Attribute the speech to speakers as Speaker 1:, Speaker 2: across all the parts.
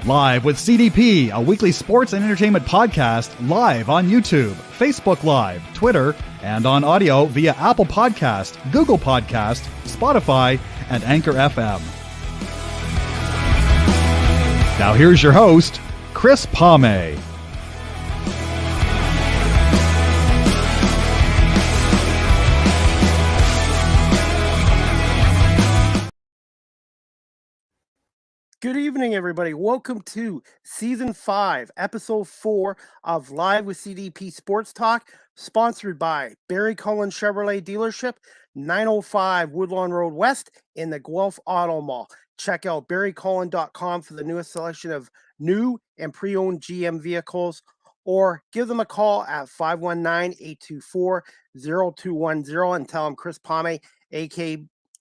Speaker 1: Live with CDP, a weekly sports and entertainment podcast live on YouTube, Facebook Live, Twitter, and on audio via Apple Podcast, Google Podcast, Spotify, and Anchor FM. Now here's your host, Chris Palme.
Speaker 2: Good evening, everybody. Welcome to Season 5, Episode 4 of Live with CDP Sports Talk, sponsored by Barry Cullen Chevrolet Dealership, 905 Woodlawn Road West in the Guelph Auto Mall. Check out barrycullen.com for the newest selection of new and pre-owned GM vehicles, or give them a call at 519-824-0210 and tell them Chris Palme, aka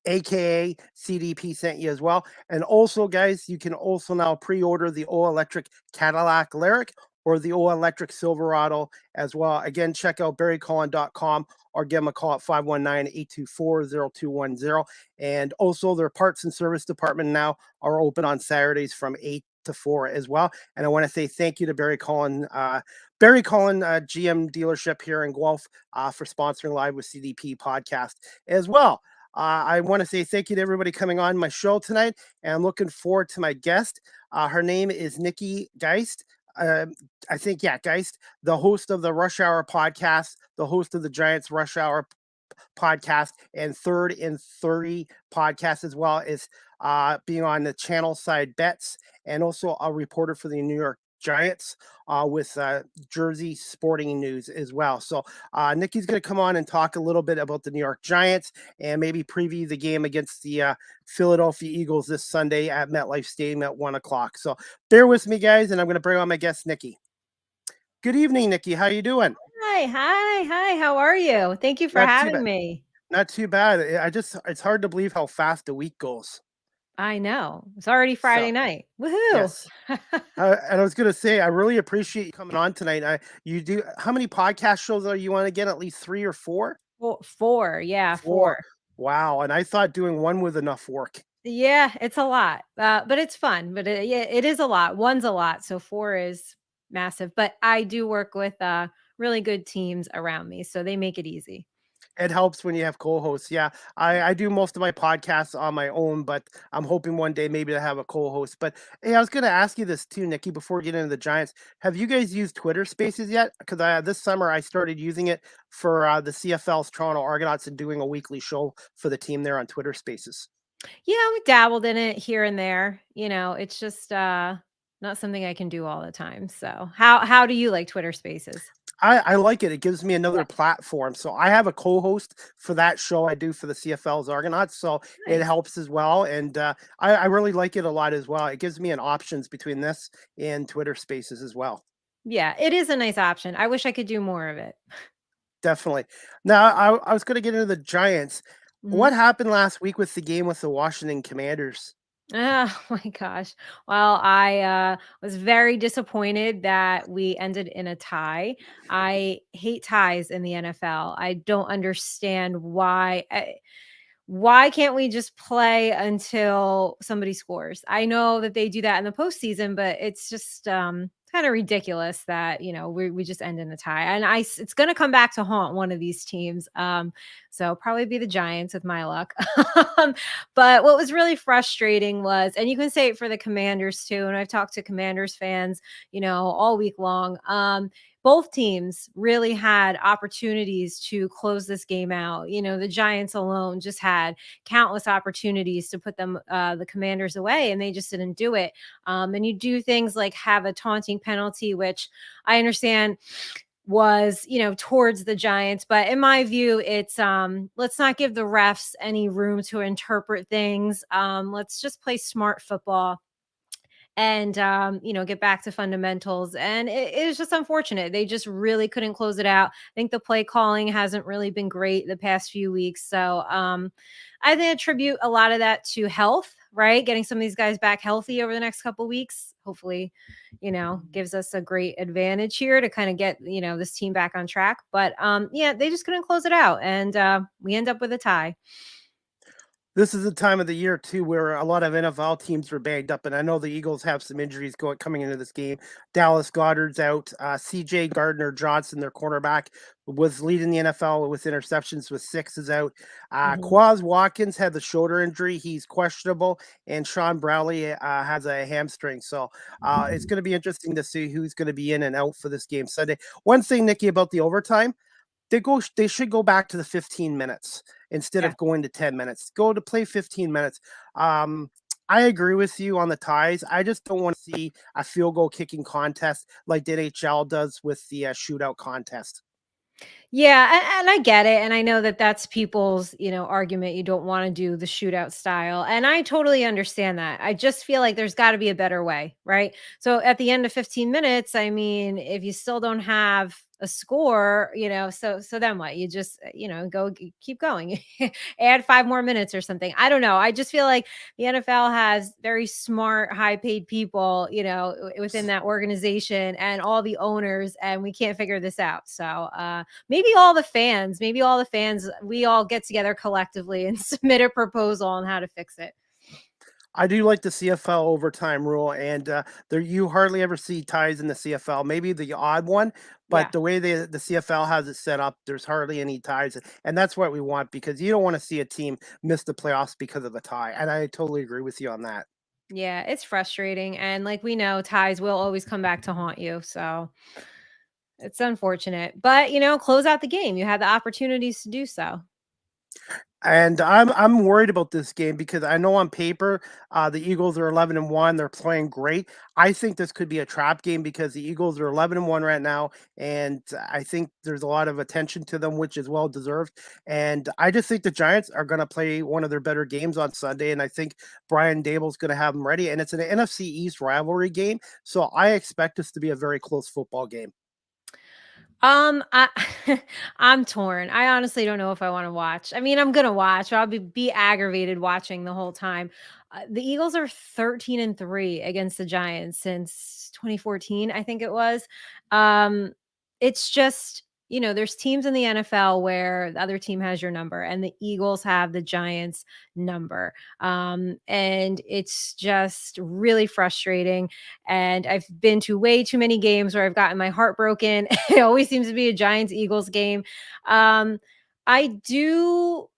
Speaker 2: CDP, sent you as well. And also, guys, you can also now pre-order the all-electric Cadillac Lyriq or the all-electric Silverado as well. Again, check out barrycullen.com or give them a call at 519-824-0210. And also, their parts and service department now are open on Saturdays from 8 to 4 as well. And I want to say thank you to Barry Cullen GM dealership here in Guelph for sponsoring Live with CDP podcast as well. I want to say thank you to everybody coming on my show tonight, and I'm looking forward to my guest. Her name is Nikki Gist. Gist, the host of the Rush Hour podcast, the host of the Giants Rush Hour podcast, and Third and 30 podcast, as well as being on the Channelside Bets, and also a reporter for the New York Giants with Jersey Sporting News as well. So Nikki's going to come on and talk a little bit about the New York Giants and maybe preview the game against the Philadelphia Eagles this Sunday at MetLife Stadium at 1 o'clock. So bear with me, guys, and I'm going to bring on my guest, Nikki. Good evening, Nikki. How you doing?
Speaker 3: Hi. How are you? Thank you for having me.
Speaker 2: Not too bad. It's hard to believe how fast the week goes.
Speaker 3: I know. It's already Friday night. Woohoo.
Speaker 2: Yes. And I was going to say, I really appreciate you coming on tonight. How many podcast shows are you on again? At least 3 or 4?
Speaker 3: Four. Yeah, 4.
Speaker 2: Wow. And I thought doing one was enough work.
Speaker 3: Yeah, it's a lot, but it's fun. But it is a lot. One's a lot. So 4 is massive. But I do work with really good teams around me, so they make it easy.
Speaker 2: It helps when you have co-hosts. Yeah, I do most of my podcasts on my own, but I'm hoping one day maybe to have a co-host. But hey, I was going to ask you this too, Nikki, before we get into the Giants. Have you guys used Twitter Spaces yet? Because this summer I started using it for the CFL's Toronto Argonauts and doing a weekly show for the team there on Twitter Spaces.
Speaker 3: Yeah, we dabbled in it here and there. It's just not something I can do all the time. So how do you like Twitter Spaces?
Speaker 2: I like it. It gives me another platform. So I have a co-host for that show I do for the CFL's Argonauts. So It helps as well. And I really like it a lot as well. It gives me an options between this and Twitter Spaces as well.
Speaker 3: Yeah, it is a nice option. I wish I could do more of it.
Speaker 2: Definitely. Now, I was going to get into the Giants. Mm-hmm. What happened last week with the game with the Washington Commanders?
Speaker 3: Oh my gosh. Well, I was very disappointed that we ended in a tie. I hate ties in the NFL. I don't understand why. Why can't we just play until somebody scores? I know that they do that in the postseason, but it's just kind of ridiculous that we just end in a tie. And it's going to come back to haunt one of these teams. So probably be the Giants with my luck. But what was really frustrating was, and you can say it for the Commanders too, and I've talked to Commanders fans, all week long. Both teams really had opportunities to close this game out. The Giants alone just had countless opportunities to put them, the Commanders, away, and they just didn't do it. And you do things like have a taunting penalty, which I understand was, towards the Giants. But in my view, it's let's not give the refs any room to interpret things. Let's just play smart football and get back to fundamentals. And it was just unfortunate. They just really couldn't close it out. I think the play calling hasn't really been great the past few weeks. So I think I attribute a lot of that to health, right? Getting some of these guys back healthy over the next couple of weeks, hopefully, gives us a great advantage here to kind of get, this team back on track. But they just couldn't close it out. And we end up with a tie.
Speaker 2: This is the time of the year too where a lot of NFL teams are banged up, and I know the Eagles have some injuries going coming into this game. Dallas Goddard's out. C.J. Gardner Johnson, their cornerback, was leading the NFL with interceptions with 6 is out.
Speaker 3: Mhm.
Speaker 2: Quaz Watkins had the shoulder injury; he's questionable, and Sean Browley has a hamstring. So it's going to be interesting to see who's going to be in and out for this game Sunday. One thing, Nikki, about the overtime, they should go back to the 15 minutes instead
Speaker 3: Yeah.
Speaker 2: of going to 10 minutes. Go to play 15 minutes. I agree with you on the ties. I just don't want to see a field goal kicking contest like the NHL does with the shootout contest.
Speaker 3: Yeah, and I get it, and I know that that's people's, argument. You don't want to do the shootout style, and I totally understand that. I just feel like there's got to be a better way, right? So at the end of 15 minutes, I mean, if you still don't have a score, so then what? You just, keep going, add 5 more minutes or something. I don't know. I just feel like the NFL has very smart, high paid people, within that organization and all the owners, and we can't figure this out. So, maybe all the fans, we all get together collectively and submit a proposal on how to fix it.
Speaker 2: I do like the CFL overtime rule, and there you hardly ever see ties in the CFL. Maybe the odd one, but
Speaker 3: Yeah.
Speaker 2: the way the CFL has it set up, there's hardly any ties, and that's what we want because you don't want to see a team miss the playoffs because of a tie. And I totally agree with you on that.
Speaker 3: Yeah, it's frustrating. And like we know, ties will always come back to haunt you. So it's unfortunate. But, close out the game. You had the opportunities to do so.
Speaker 2: And I'm worried about this game because I know on paper the Eagles are 11-1. They're playing great. I think this could be a trap game because the Eagles are 11-1 right now, and I think there's a lot of attention to them, which is well deserved. And I just think the Giants are going to play one of their better games on Sunday, and I think Brian Dable's going to have them ready. And it's an NFC East rivalry game, so I expect this to be a very close football game.
Speaker 3: I I'm torn. I honestly don't know if I want to watch. I mean, I'm gonna watch. I'll be aggravated watching the whole time. The Eagles are 13-3 against the Giants since 2014, I think it was. Um, it's just, there's teams in the NFL where the other team has your number, and the Eagles have the Giants number. And it's just really frustrating, and I've been to way too many games where I've gotten my heart broken. It always seems to be a Giants Eagles game. Um, I do.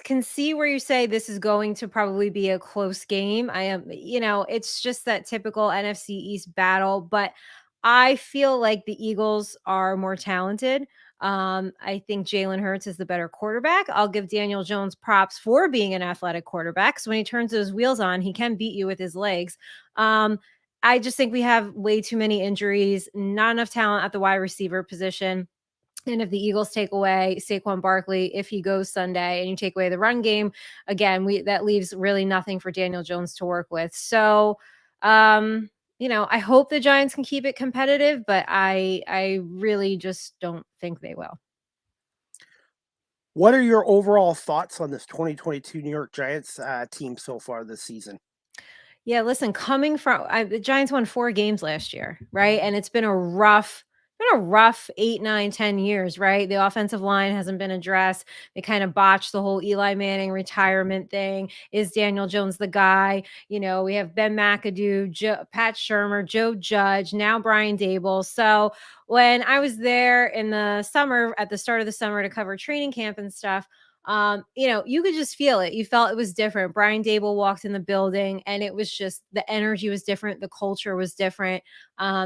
Speaker 3: Can see where you say this is going to probably be a close game. It's just that typical NFC East battle, but I feel like the Eagles are more talented. I think Jalen Hurts is the better quarterback. I'll give Daniel Jones props for being an athletic quarterback. So when he turns those wheels on, he can beat you with his legs. Um, I just think we have way too many injuries, not enough talent at the wide receiver position. And if the Eagles take away Saquon Barkley, if he goes Sunday, and you take away the run game, again, that leaves really nothing for Daniel Jones to work with. So, I hope the Giants can keep it competitive, but I really just don't think they will.
Speaker 2: What are your overall thoughts on this 2022 New York Giants team so far this season?
Speaker 3: Yeah, listen, coming from the Giants won 4 games last year, right? And it's been a rough 8, 9, 10 years, right? The offensive line hasn't been addressed. They kind of botched the whole Eli Manning retirement thing. Is Daniel Jones the guy? We have Ben McAdoo, Pat Shermer, Joe Judge, now Brian Dable. So when I was there in the summer, at the start of the summer to cover training camp and stuff, you could just feel it. You felt it was different. Brian Dable walked in the building, and it was just the energy was different. The culture was different.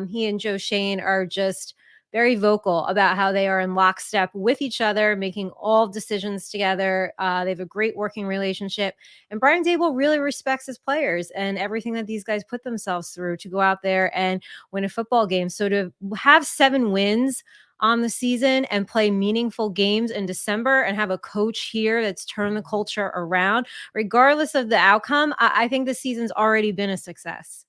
Speaker 3: He and Joe Shane are just very vocal about how they are in lockstep with each other, making all decisions together. They have a great working relationship. And Brian Dable really respects his players and everything that these guys put themselves through to go out there and win a football game. So to have 7 wins on the season and play meaningful games in December and have a coach here that's turned the culture around, regardless of the outcome, I think the season's already been a success.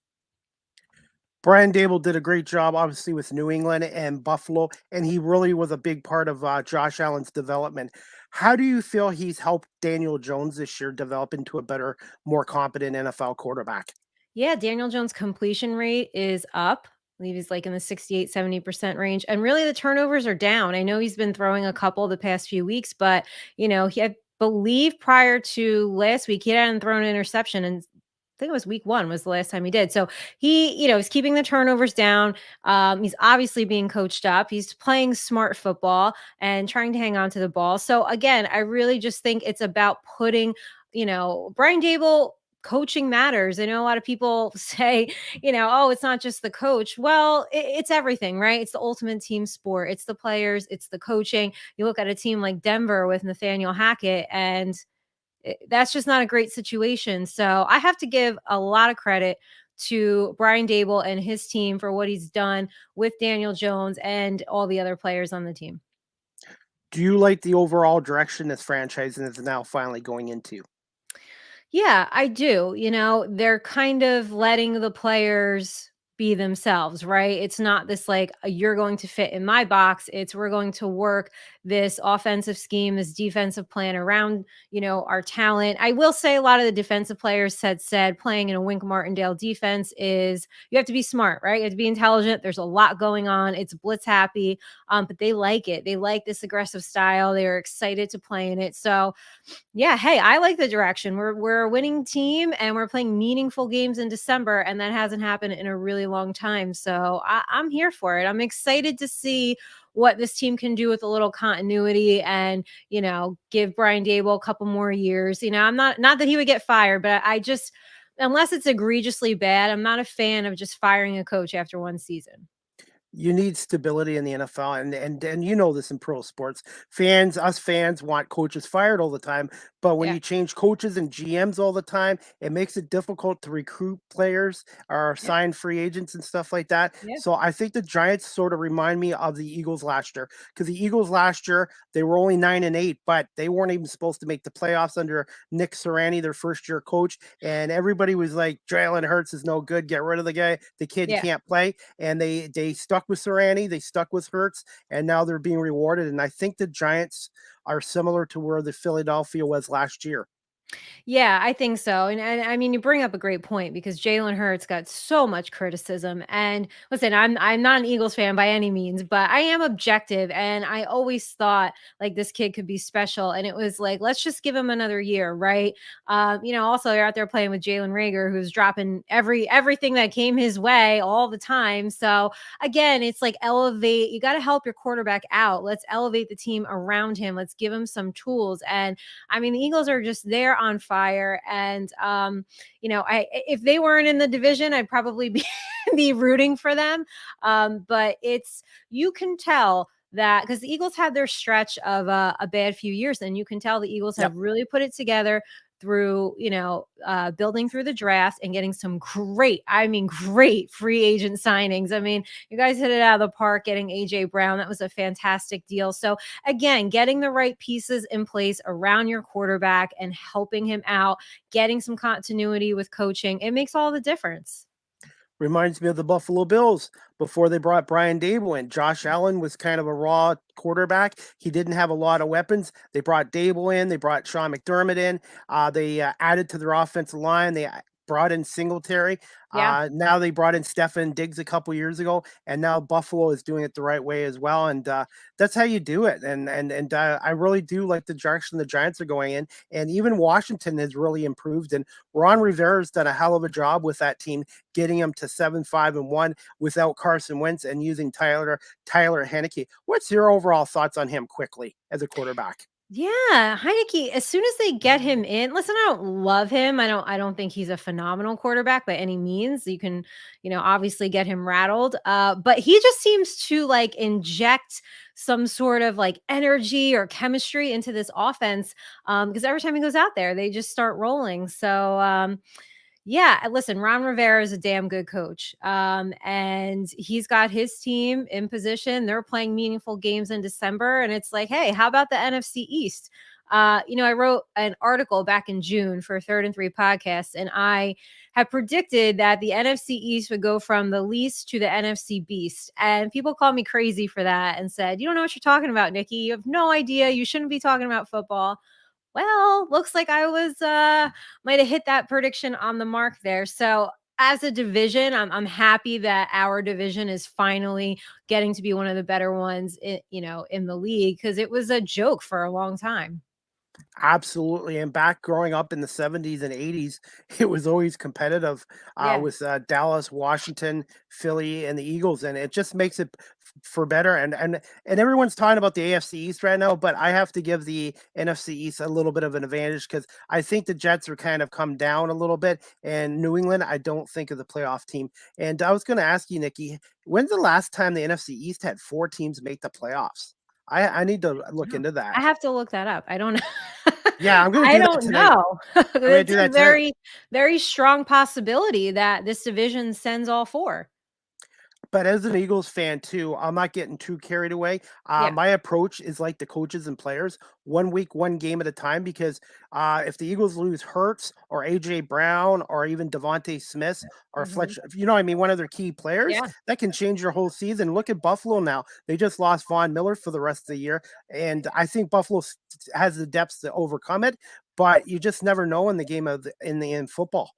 Speaker 2: Brian Dable did a great job, obviously, with New England and Buffalo, and he really was a big part of Josh Allen's development. How do you feel he's helped Daniel Jones this year develop into a better, more competent NFL quarterback?
Speaker 3: Yeah, Daniel Jones' completion rate is up. I believe he's like in the 68-70% range. And really the turnovers are down. I know he's been throwing a couple the past few weeks, but he had believe prior to last week, he hadn't thrown an interception, and I think it was week 1 was the last time he did. So he, is keeping the turnovers down. He's obviously being coached up. He's playing smart football and trying to hang on to the ball. So again, I really just think it's about putting, Brian Dable. Coaching matters. I know a lot of people say, oh, it's not just the coach. Well, it's everything, right? It's the ultimate team sport. It's the players, it's the coaching. You look at a team like Denver with Nathaniel Hackett, and that's just not a great situation. So I have to give a lot of credit to Brian Dable and his team for what he's done with Daniel Jones and all the other players on the team.
Speaker 2: Do you like the overall direction this franchise is now finally going into?
Speaker 3: Yeah, I do. They're kind of letting the players be themselves, right? It's not this like you're going to fit in my box. It's we're going to work this offensive scheme, this defensive plan around, our talent. I will say a lot of the defensive players said playing in a Wink Martindale defense is you have to be smart, right? You have to be intelligent. There's a lot going on. It's blitz happy, but they like it. They like this aggressive style. They are excited to play in it. So yeah, hey, I like the direction. We're a winning team and we're playing meaningful games in December, and that hasn't happened in a really long time. So I'm here for it. I'm excited to see what this team can do with a little continuity and, give Brian Dable a couple more years. I'm not that he would get fired, but I just, unless it's egregiously bad, I'm not a fan of just firing a coach after one season.
Speaker 2: You need stability in the NFL, and you know this in pro sports. Us fans want coaches fired all the time, but when
Speaker 3: Yeah.
Speaker 2: you change coaches and GMs all the time, it makes it difficult to recruit players or
Speaker 3: Yeah.
Speaker 2: sign free agents and stuff like that.
Speaker 3: Yeah.
Speaker 2: So I think the Giants sort of remind me of the Eagles last year, because the Eagles last year they were only 9-8, but they weren't even supposed to make the playoffs under Nick Sirianni, their first year coach, and everybody was like, Jalen Hurts is no good, get rid of the guy, the kid
Speaker 3: Yeah.
Speaker 2: can't play, and they stuck with Sirianni, they stuck with Hurts, and now they're being rewarded. And I think the Giants are similar to where the Philadelphia was last year.
Speaker 3: Yeah, I think so. And I mean, you bring up a great point because Jalen Hurts got so much criticism. And listen, I'm not an Eagles fan by any means, but I am objective. And I always thought like this kid could be special. And it was like, let's just give him another year, right? Also you're out there playing with Jalen Rager, who's dropping everything that came his way all the time. So again, it's like elevate. You got to help your quarterback out. Let's elevate the team around him. Let's give him some tools. And I mean, the Eagles are just there on fire. And I if they weren't in the division, I'd probably be rooting for them. But you can tell that because the Eagles had their stretch of a bad few years, and you can tell the Eagles
Speaker 2: Yep.
Speaker 3: have really put it together through building through the draft and getting some great free agent signings. I mean, you guys hit it out of the park getting AJ Brown. That was a fantastic deal. So again, getting the right pieces in place around your quarterback and helping him out, getting some continuity with coaching, it makes all the difference.
Speaker 2: Reminds me of the Buffalo Bills before they brought Brian Dable in. Josh Allen was kind of a raw quarterback. He didn't have a lot of weapons. They brought Dable in. They brought Sean McDermott in. They added to their offensive line. They brought in Singletary.
Speaker 3: Yeah.
Speaker 2: Now they brought in Stefan Diggs a couple years ago, and now Buffalo is doing it the right way as well. And that's how you do it. And I really do like the direction the Giants are going in. And even Washington has really improved. And Ron Rivera's done a hell of a job with that team, getting them to 7-5-1 without Carson Wentz and using Tyler Heineke. What's your overall thoughts on him quickly as a quarterback?
Speaker 3: Yeah, Heineke, as soon as they get him in, listen, I don't love him. I don't think he's a phenomenal quarterback by any means. You can, obviously get him rattled. But he just seems to like inject some sort of like energy or chemistry into this offense. Because every time he goes out there, they just start rolling. So yeah, listen, Ron Rivera is a damn good coach. And he's got his team in position. They're playing meaningful games in December. And it's like, hey, how about the NFC East? I wrote an article back in June for Third and Three podcast, and I had predicted that the NFC East would go from the least to the NFC beast. And people called me crazy for that and said, you don't know what you're talking about, Nikki. You have no idea. You shouldn't be talking about football. Well, looks like I was might have hit that prediction on the mark there. So as a division, I'm happy that our division is finally getting to be one of the better ones in the league because it was a joke for a long time.
Speaker 2: Absolutely. And back growing up in the 70s and 80s, it was always competitive
Speaker 3: Yeah.
Speaker 2: with Dallas, Washington, Philly, and the Eagles. And it just makes it for better. And everyone's talking about the AFC East right now, but I have to give the NFC East a little bit of an advantage because I think the Jets are kind of come down a little bit. And New England, I don't think of the playoff team. And I was going to ask you, Nikki, when's the last time the NFC East had four teams make the playoffs? I need to look
Speaker 3: No.
Speaker 2: into
Speaker 3: I
Speaker 2: that.
Speaker 3: have to look that up. I don't
Speaker 2: Yeah, I'm going to
Speaker 3: I
Speaker 2: do that
Speaker 3: don't
Speaker 2: tonight.
Speaker 3: know.
Speaker 2: I'm going to
Speaker 3: It's
Speaker 2: do
Speaker 3: a
Speaker 2: that tonight.
Speaker 3: very, very strong possibility that this division sends all 4.
Speaker 2: But as an Eagles fan too, I'm not getting too carried away.
Speaker 3: Yeah.
Speaker 2: My approach is like the coaches and players, 1 week, one game at a time. Because if the Eagles lose Hurts or AJ Brown or even Devontae Smith or
Speaker 3: Mhm.
Speaker 2: Fletcher, you know what I mean, one of their key players,
Speaker 3: Yeah.
Speaker 2: that can change your whole season. Look at Buffalo now; they just lost Von Miller for the rest of the year, and I think Buffalo has the depth to overcome it. But you just never know in the game of in football.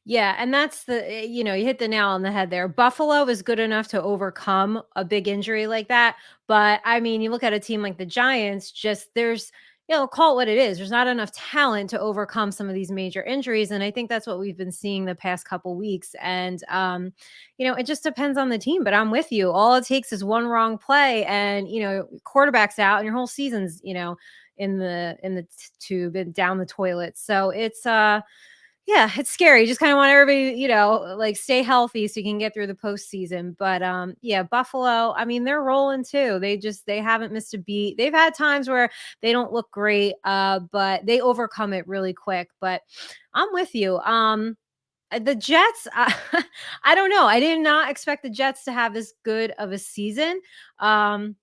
Speaker 3: Yeah, and that's you hit the nail on the head there. Buffalo is good enough to overcome a big injury like that, but I mean, you look at a team like the Giants, just call it what it is. There's not enough talent to overcome some of these major injuries, and I think that's what we've been seeing the past couple weeks. And it just depends on the team. But I'm with you. All it takes is one wrong play, and quarterback's out, and your whole season's in the tube and down the toilet. So yeah, it's scary. Just kind of want everybody, like stay healthy so you can get through the postseason. But yeah, Buffalo, I mean, they're rolling too. They haven't missed a beat. They've had times where they don't look great, but they overcome it really quick. But I'm with you. The Jets, I don't know. I did not expect the Jets to have this good of a season. Um,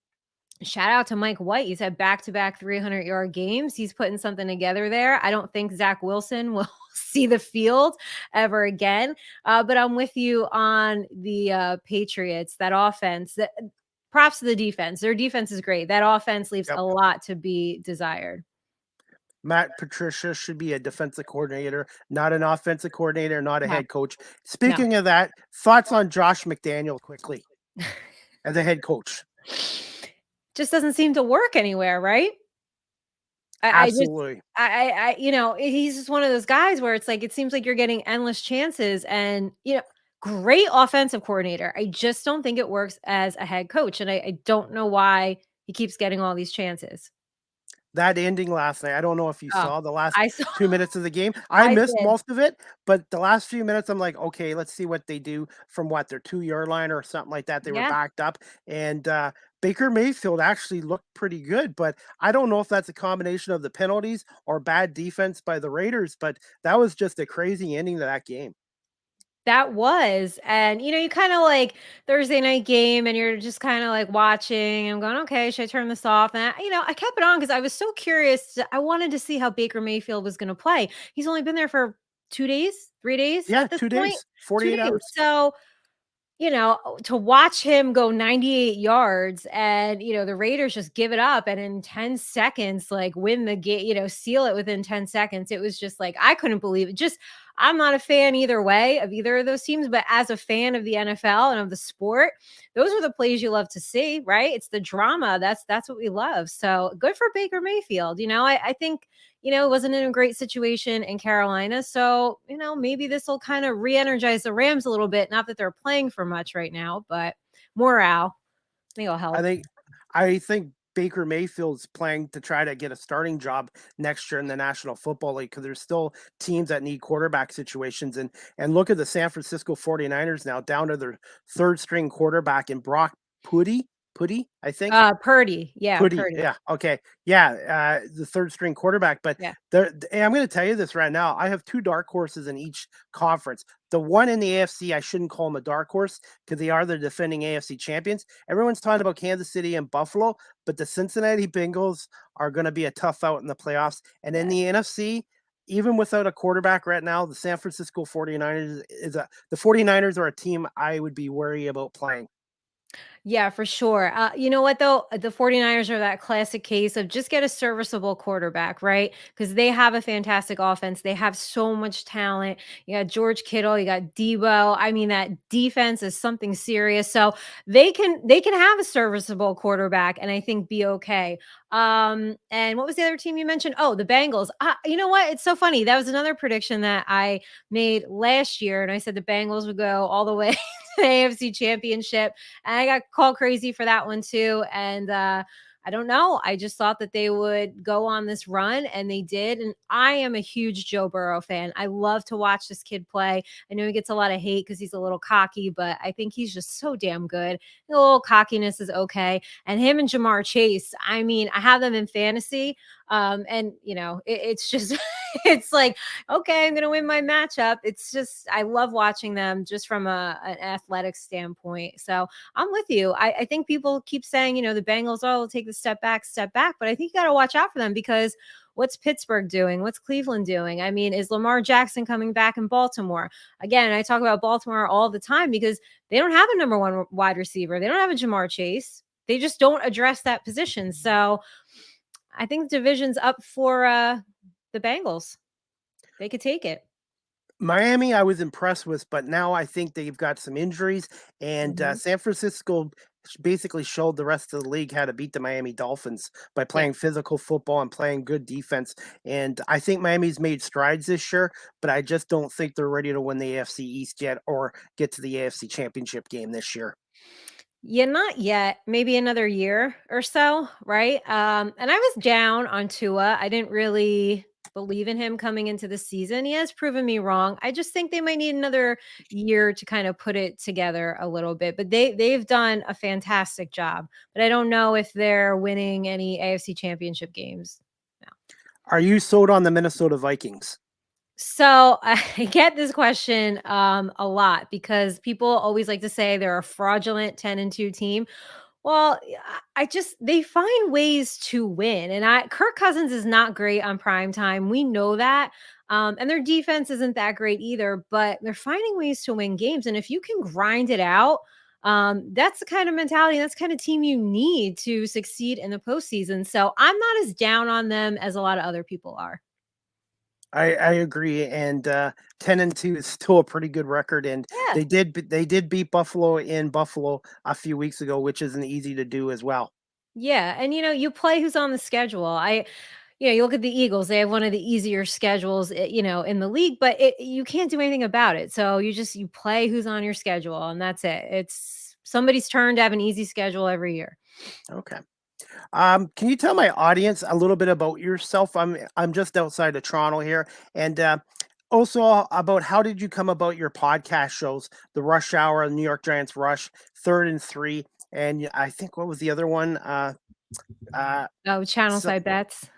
Speaker 3: Shout out to Mike White. He's had back-to-back 300-yard games. He's putting something together there. I don't think Zach Wilson will see the field ever again. But I'm with you on the Patriots. That offense, props to the defense. Their defense is great. That offense leaves
Speaker 2: Yep.
Speaker 3: a lot to be desired.
Speaker 2: Matt Patricia should be a defensive coordinator, not an offensive coordinator, not a
Speaker 3: No,
Speaker 2: head coach.
Speaker 3: no.
Speaker 2: Speaking of that, thoughts on Josh McDaniel quickly as a head coach?
Speaker 3: Just doesn't seem to work anywhere, right? I just
Speaker 2: Absolutely.
Speaker 3: he's just one of those guys where it's like it seems like you're getting endless chances and great offensive coordinator. I just don't think it works as a head coach. And I don't know why he keeps getting all these chances.
Speaker 2: That ending last night, I don't know if you
Speaker 3: Oh,
Speaker 2: saw the last
Speaker 3: I saw
Speaker 2: 2 minutes of the game. I
Speaker 3: I
Speaker 2: missed
Speaker 3: did.
Speaker 2: most of it, but the last few minutes, I'm like, okay, let's see what they do from their 2 yard line or something like that. They were
Speaker 3: Yeah.
Speaker 2: backed up, and Baker Mayfield actually looked pretty good, but I don't know if that's a combination of the penalties or bad defense by the Raiders. But that was just a crazy ending to that game.
Speaker 3: That was, and you kind of like Thursday night game, and you're just kind of like watching. I'm going, okay, should I turn this off? And I kept it on because I was so curious. I wanted to see how Baker Mayfield was going to play. He's only been there for 2 days, 3 days
Speaker 2: Yeah,
Speaker 3: at this
Speaker 2: 2
Speaker 3: point,
Speaker 2: days,
Speaker 3: two
Speaker 2: 48
Speaker 3: days.
Speaker 2: hours.
Speaker 3: So to watch him go 98 yards and, the Raiders just give it up and in 10 seconds, like win the game, seal it within 10 seconds. It was just like, I couldn't believe it. Just, I'm not a fan either way of either of those teams, but as a fan of the NFL and of the sport, those are the plays you love to see, right? It's the drama. That's what we love. So good for Baker Mayfield. I think wasn't in a great situation in Carolina. So, maybe this will kind of re energize the Rams a little bit. Not that they're playing for much right now, but morale, I think it'll
Speaker 2: I
Speaker 3: help.
Speaker 2: think I think Baker Mayfield's playing to try to get a starting job next year in the National Football League because there's still teams that need quarterback situations. And look at the San Francisco 49ers now down to their third string quarterback in Brock Putty, I think.
Speaker 3: Purdy. Yeah,
Speaker 2: Putty,
Speaker 3: Purdy.
Speaker 2: yeah, okay. Yeah, the third string quarterback, but
Speaker 3: Yeah.
Speaker 2: and I'm gonna tell you this right now, I have 2 dark horses in each conference. The one in the AFC, I shouldn't call them a dark horse because they are the defending AFC champions. Everyone's talking about Kansas City and Buffalo, but the Cincinnati Bengals are gonna be a tough out in the playoffs, and in
Speaker 3: Yeah.
Speaker 2: the NFC, even without a quarterback right now, the San Francisco 49ers the 49ers are a team I would be worried about playing.
Speaker 3: Yeah, for sure. You know what, though? The 49ers are that classic case of just get a serviceable quarterback, right? Because they have a fantastic offense. They have so much talent. You got George Kittle, you got Debo. I mean, that defense is something serious. So they can have a serviceable quarterback and I think be okay. And what was the other team you mentioned? Oh, the Bengals. You know what? It's so funny. That was another prediction that I made last year, and I said the Bengals would go all the way to the AFC Championship, and I got called crazy for that one too. And I don't know. I just thought that they would go on this run, and they did. And I am a huge Joe Burrow fan. I love to watch this kid play. I know he gets a lot of hate because he's a little cocky, but I think he's just so damn good. A little cockiness is okay. And him and Jamar Chase, I mean, I have them in fantasy. And it's just it's like, okay, I'm gonna win my matchup. It's just I love watching them just from an athletic standpoint. So I'm with you. I think people keep saying, the Bengals, oh, will take the step back. But I think you got to watch out for them because what's Pittsburgh doing? What's Cleveland doing? I mean, is Lamar Jackson coming back in Baltimore? Again, I talk about Baltimore all the time because they don't have a number one wide receiver. They don't have a Jamar Chase. They just don't address that position. So I think the division's up for the Bengals. They could take it.
Speaker 2: Miami, I was impressed with, but now I think they've got some injuries, and
Speaker 3: Mhm.
Speaker 2: San Francisco basically showed the rest of the league how to beat the Miami Dolphins by
Speaker 3: Yeah.
Speaker 2: playing physical football and playing good defense. And I think Miami's made strides this year, but I just don't think they're ready to win the AFC East yet or get to the AFC Championship game this year.
Speaker 3: Yeah, not yet. Maybe another year or so, right? And I was down on Tua. I didn't really believe in him coming into the season. He has proven me wrong. I just think they might need another year to kind of put it together a little bit. But they've done a fantastic job. But I don't know if they're winning any AFC championship games. No.
Speaker 2: Are you sold on the Minnesota Vikings?
Speaker 3: So I get this question a lot because people always like to say they're a fraudulent 10-2 team. Well, I just they find ways to win, and Kirk Cousins is not great on prime time. We know that, and their defense isn't that great either. But they're finding ways to win games, and if you can grind it out, that's the kind of mentality, that's the kind of team you need to succeed in the postseason. So I'm not as down on them as a lot of other people are.
Speaker 2: I agree, and 10-2 is still a pretty good record. And
Speaker 3: Yeah.
Speaker 2: they did beat Buffalo in Buffalo a few weeks ago, which isn't easy to do as well.
Speaker 3: Yeah, and you play who's on the schedule. You look at the Eagles; they have one of the easier schedules, in the league. But you can't do anything about it. So you play who's on your schedule, and that's it. It's somebody's turn to have an easy schedule every year.
Speaker 2: Okay. Can you tell my audience a little bit about yourself? I'm just outside of Toronto here, and also about how did you come about your podcast shows, the Rush Hour, New York Giants Rush, Third and Three, and I think what was the other one? Uh,
Speaker 3: Oh,
Speaker 2: so,
Speaker 3: Channelside Bets.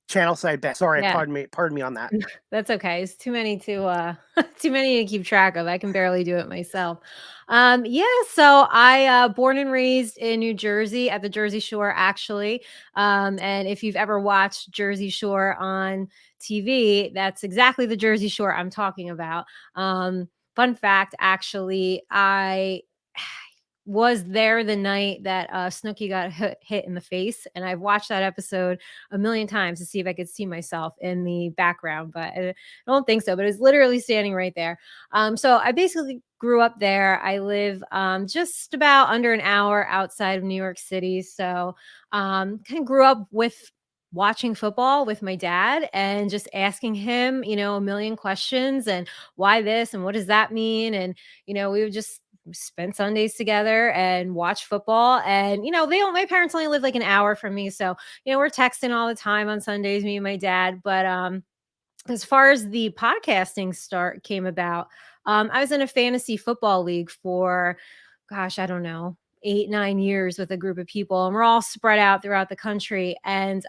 Speaker 2: Channelside Bet. Sorry,
Speaker 3: Yeah.
Speaker 2: pardon me on that.
Speaker 3: That's okay. It's too many to too many to keep track of. I can barely do it myself. Yeah, so I born and raised in New Jersey at the Jersey Shore actually. And if you've ever watched Jersey Shore on TV, that's exactly the Jersey Shore I'm talking about. Fun fact actually, I was there the night that Snooki got hit in the face, and I've watched that episode a million times to see if I could see myself in the background, but I don't think so. But it's literally standing right there. So I basically grew up there. I live just about under an hour outside of New York City, so kind of grew up with watching football with my dad and just asking him, a million questions and why this and what does that mean, and we would just spend Sundays together and watch football. And my parents only live like an hour from me, so we're texting all the time on Sundays, me and my dad. But as far as the podcasting start came about, I was in a fantasy football league for, gosh, I don't know, 8-9 years with a group of people, and we're all spread out throughout the country. And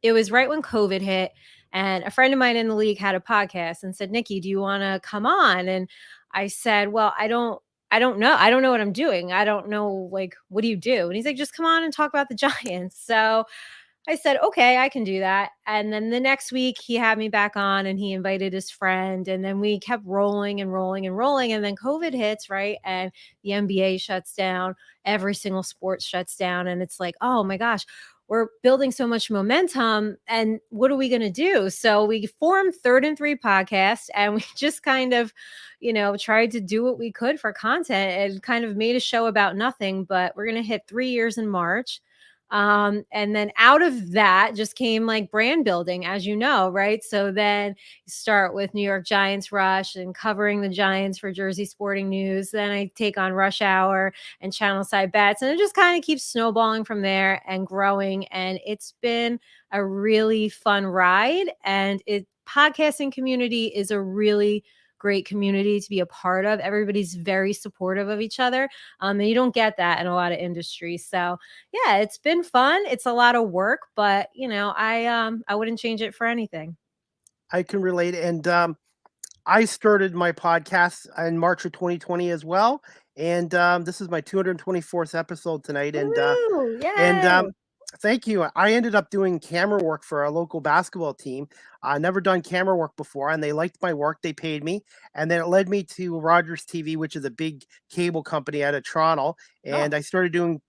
Speaker 3: it was right when COVID hit, and a friend of mine in the league had a podcast and said, Nikki, do you want to come on? And I said, well, I don't know. I don't know what I'm doing. I don't know, like, what do you do? And he's like, just come on and talk about the Giants. So I said, okay, I can do that. And then the next week he had me back on and he invited his friend. And then we kept rolling and rolling and rolling. And then COVID hits, right? And the NBA shuts down. Every single sport shuts down. And it's like, oh my gosh, we're building so much momentum. And what are we going to do? So we formed Third and Three podcast and we just kind of, tried to do what we could for content and kind of made a show about nothing. But we're going to hit 3 years in March. And then out of that just came like brand building, as you know, right? So then you start with New York Giants Rush and covering the Giants for Jersey Sporting News. Then I take on Rush Hour and Channelside Bets, and it just kind of keeps snowballing from there and growing. And it's been a really fun ride. And podcasting community is a really great community to be a part of. Everybody's very supportive of each other. And you don't get that in a lot of industries. So yeah, it's been fun. It's a lot of work, but I wouldn't change it for anything.
Speaker 2: I can relate. And I started my podcast in March of 2020 as well. And this is my 224th episode tonight.
Speaker 3: Woo!
Speaker 2: And
Speaker 3: Yay!
Speaker 2: thank you. I ended up doing camera work for a local basketball team. I never done camera work before, and they liked my work. They paid me, and then it led me to Rogers TV, which is a big cable company out of Toronto.
Speaker 3: Oh.
Speaker 2: And I started doing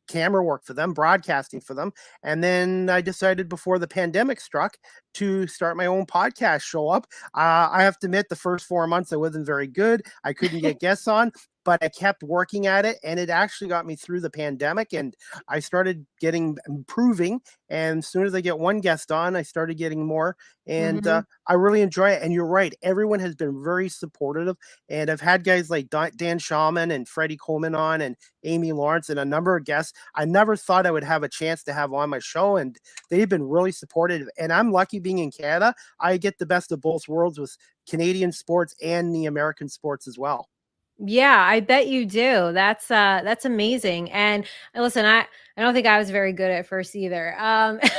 Speaker 2: camera work for them, broadcasting for them. And then I decided before the pandemic struck to start my own podcast show up. I have to admit, the first 4 months I wasn't very good. I couldn't get guests on, but I kept working at it, and it actually got me through the pandemic. And I started getting improving. And as soon as I get one guest on, I started getting more. And
Speaker 3: Mhm.
Speaker 2: I really enjoy it. And you're right, everyone has been very supportive. And I've had guys like Dan Shaman and Freddie Coleman on, and Amy Lawrence, and a number of guests I never thought I would have a chance to have on my show. And they've been really supportive. And I'm lucky being in Canada. I get the best of both worlds with Canadian sports and the American sports as well.
Speaker 3: Yeah, I bet you do. That's amazing. And listen, I don't think I was very good at first either.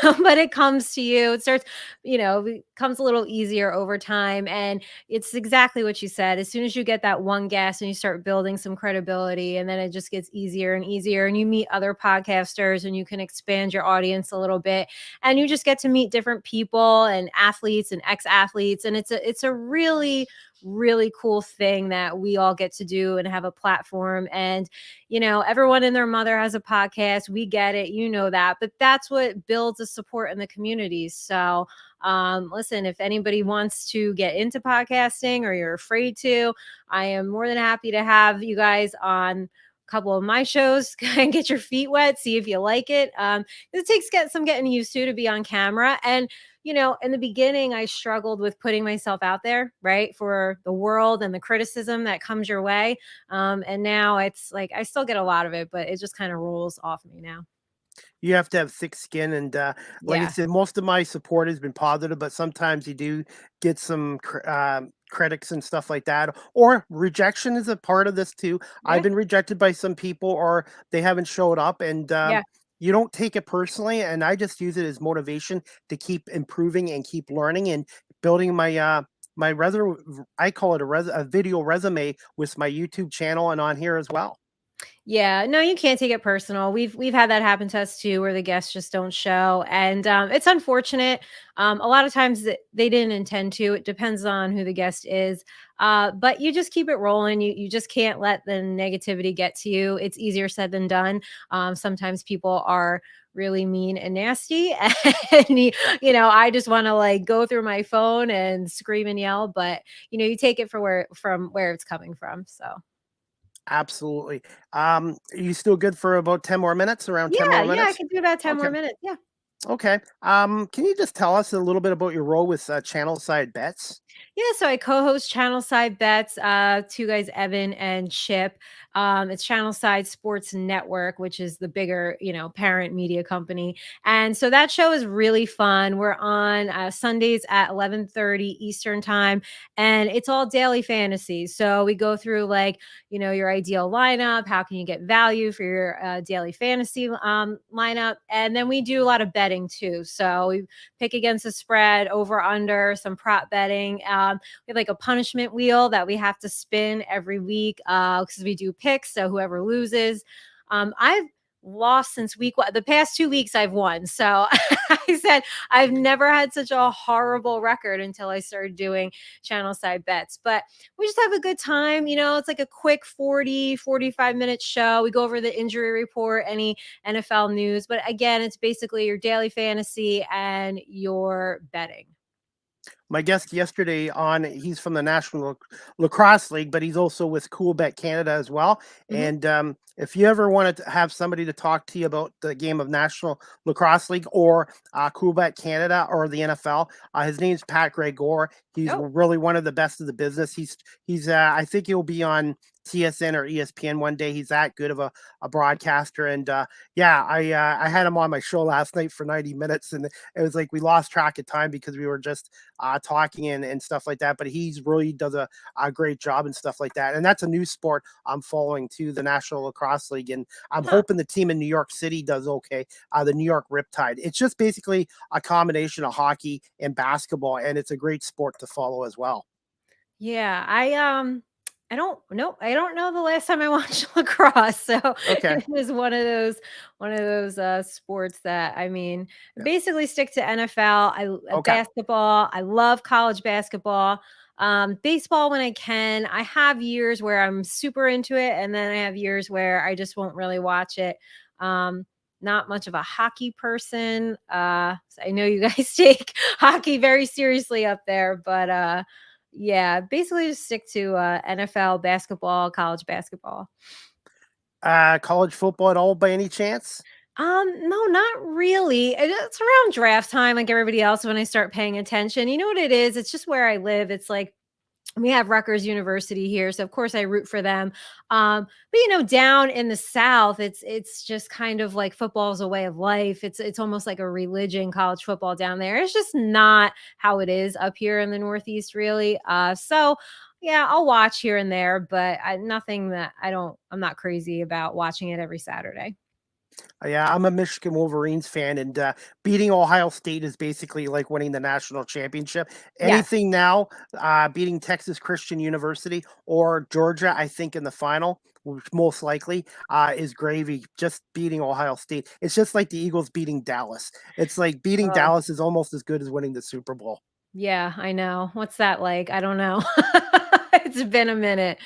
Speaker 3: But it comes to you. It starts, it comes a little easier over time. And it's exactly what you said. As soon as you get that one guest and you start building some credibility, and then it just gets easier and easier, and you meet other podcasters and you can expand your audience a little bit, and you just get to meet different people and athletes and ex-athletes. And it's a really cool thing that we all get to do and have a platform. And everyone and their mother has a podcast. We get it, that, but that's what builds a support in the community. So listen, if anybody wants to get into podcasting or you're afraid to, I am more than happy to have you guys on a couple of my shows and get your feet wet, see if you like it. It takes some getting used to be on camera. And in the beginning, I struggled with putting myself out there, right, for the world and the criticism that comes your way. And now it's like I still get a lot of it, but it just kind of rolls off me now.
Speaker 2: You have to have thick skin. And like I
Speaker 3: Yeah.
Speaker 2: said, most of my support has been positive, but sometimes you do get some critics and stuff like that, or rejection is a part of this too. I've
Speaker 3: Yeah.
Speaker 2: been rejected by some people, or they haven't showed up. And
Speaker 3: Yeah.
Speaker 2: you don't take it personally, and I just use it as motivation to keep improving and keep learning and building my resume. I call it a video resume with my YouTube channel and on here as well.
Speaker 3: Yeah, no, you can't take it personal. We've had that happen to us too, where the guests just don't show, and it's unfortunate. A lot of times they didn't intend to. It depends on who the guest is, but you just keep it rolling. You just can't let the negativity get to you. It's easier said than done. Sometimes people are really mean and nasty, and I just want to like go through my phone and scream and yell, but you take it from where it's coming from. So.
Speaker 2: Absolutely. Are you still good for about 10 more minutes? Around 10
Speaker 3: Yeah,
Speaker 2: more
Speaker 3: yeah, I
Speaker 2: minutes?
Speaker 3: can do about 10
Speaker 2: Okay.
Speaker 3: more minutes. Yeah.
Speaker 2: Okay. Can you just tell us a little bit about your role with Channelside Bets?
Speaker 3: Yeah, so I co-host Channelside Bets, two guys, Evan and Chip. It's Channelside Sports Network, which is the bigger, parent media company. And so that show is really fun. We're on Sundays at 11:30 Eastern time, and it's all daily fantasy. So we go through like, your ideal lineup, how can you get value for your daily fantasy lineup, and then we do a lot of betting too. So we pick against the spread, over under, some prop betting. We have like a punishment wheel that we have to spin every week because we do picks. So whoever loses, I've lost since week one. The past 2 weeks I've won. So I said, I've never had such a horrible record until I started doing Channelside Bets. But we just have a good time. It's like a quick 45-minute show. We go over the injury report, any NFL news. But again, it's basically your daily fantasy and your betting.
Speaker 2: My guest yesterday he's from the National Lacrosse League, but he's also with Cool Bet Canada as well.
Speaker 3: Mhm.
Speaker 2: And if you ever wanted to have somebody to talk to you about the game of National Lacrosse League or Cool Bet Canada or the NFL, his name's Pat Gregor. He's
Speaker 3: Oh,
Speaker 2: really one of the best of the business. He's I think he'll be on TSN or ESPN one day. He's that good of a broadcaster. And I had him on my show last night for 90 minutes, and it was like we lost track of time because we were just talking and stuff like that. But he's really does a great job and stuff like that. And that's a new sport I'm following too, the National Lacrosse League. And I'm
Speaker 3: huh.
Speaker 2: hoping the team in New York City does okay. The New York Riptide. It's just basically a combination of hockey and basketball, and it's a great sport to follow as well.
Speaker 3: Yeah, I don't know the last time I watched lacrosse. So
Speaker 2: Okay.
Speaker 3: it was one of those sports that, I mean,
Speaker 2: Yeah.
Speaker 3: basically stick to NFL.
Speaker 2: Okay.
Speaker 3: Basketball. I love college basketball. Baseball when I can. I have years where I'm super into it, and then I have years where I just won't really watch it. Um, Not much of a hockey person. So I know you guys take hockey very seriously up there, but yeah, basically just stick to NFL basketball, college basketball.
Speaker 2: College football at all by any chance?
Speaker 3: No, not really. It's around draft time, like everybody else, when I start paying attention. You know what it is? It's just where I live. It's like we have Rutgers University here, so of course I root for them. But down in the South, it's just kind of like football is a way of life. It's almost like a religion, college football down there. It's just not how it is up here in the Northeast, really. So yeah, I'll watch here and there, but nothing that I'm not crazy about watching it every Saturday.
Speaker 2: Yeah, I'm a Michigan Wolverines fan, and beating Ohio State is basically like winning the national championship.
Speaker 3: Yes.
Speaker 2: Anything now, beating Texas Christian University or Georgia, I think in the final, which most likely is gravy. Just beating Ohio State, it's just like the Eagles beating Dallas. It's like beating
Speaker 3: Oh,
Speaker 2: Dallas is almost as good as winning the Super Bowl.
Speaker 3: yeah, I know. What's that like? I don't know. It's been a minute.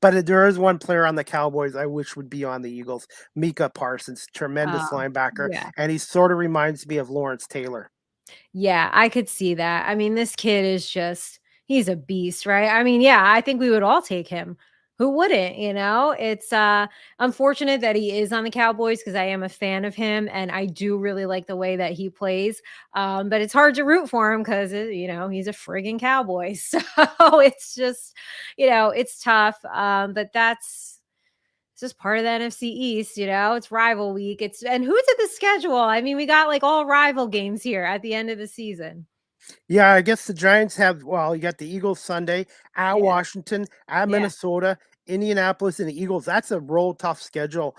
Speaker 2: But there is one player on the Cowboys I wish would be on the Eagles, Mika Parsons, tremendous
Speaker 3: Oh,
Speaker 2: linebacker,
Speaker 3: yeah.
Speaker 2: and he sort of reminds me of Lawrence Taylor.
Speaker 3: Yeah, I could see that. I mean, this kid is he's a beast, right? I mean, yeah, I think we would all take him. Who wouldn't, It's unfortunate that he is on the Cowboys because I am a fan of him and I do really like the way that he plays. But it's hard to root for him because he's a friggin' Cowboy. So it's just, it's tough. But it's just part of the NFC East, it's rival week. And who's at the schedule? I mean, we got like all rival games here at the end of the season.
Speaker 2: Yeah, I guess the Giants have, well, you got the Eagles Sunday at
Speaker 3: Yeah.
Speaker 2: Washington, at
Speaker 3: Yeah.
Speaker 2: Minnesota, Indianapolis, and the Eagles. That's a real tough schedule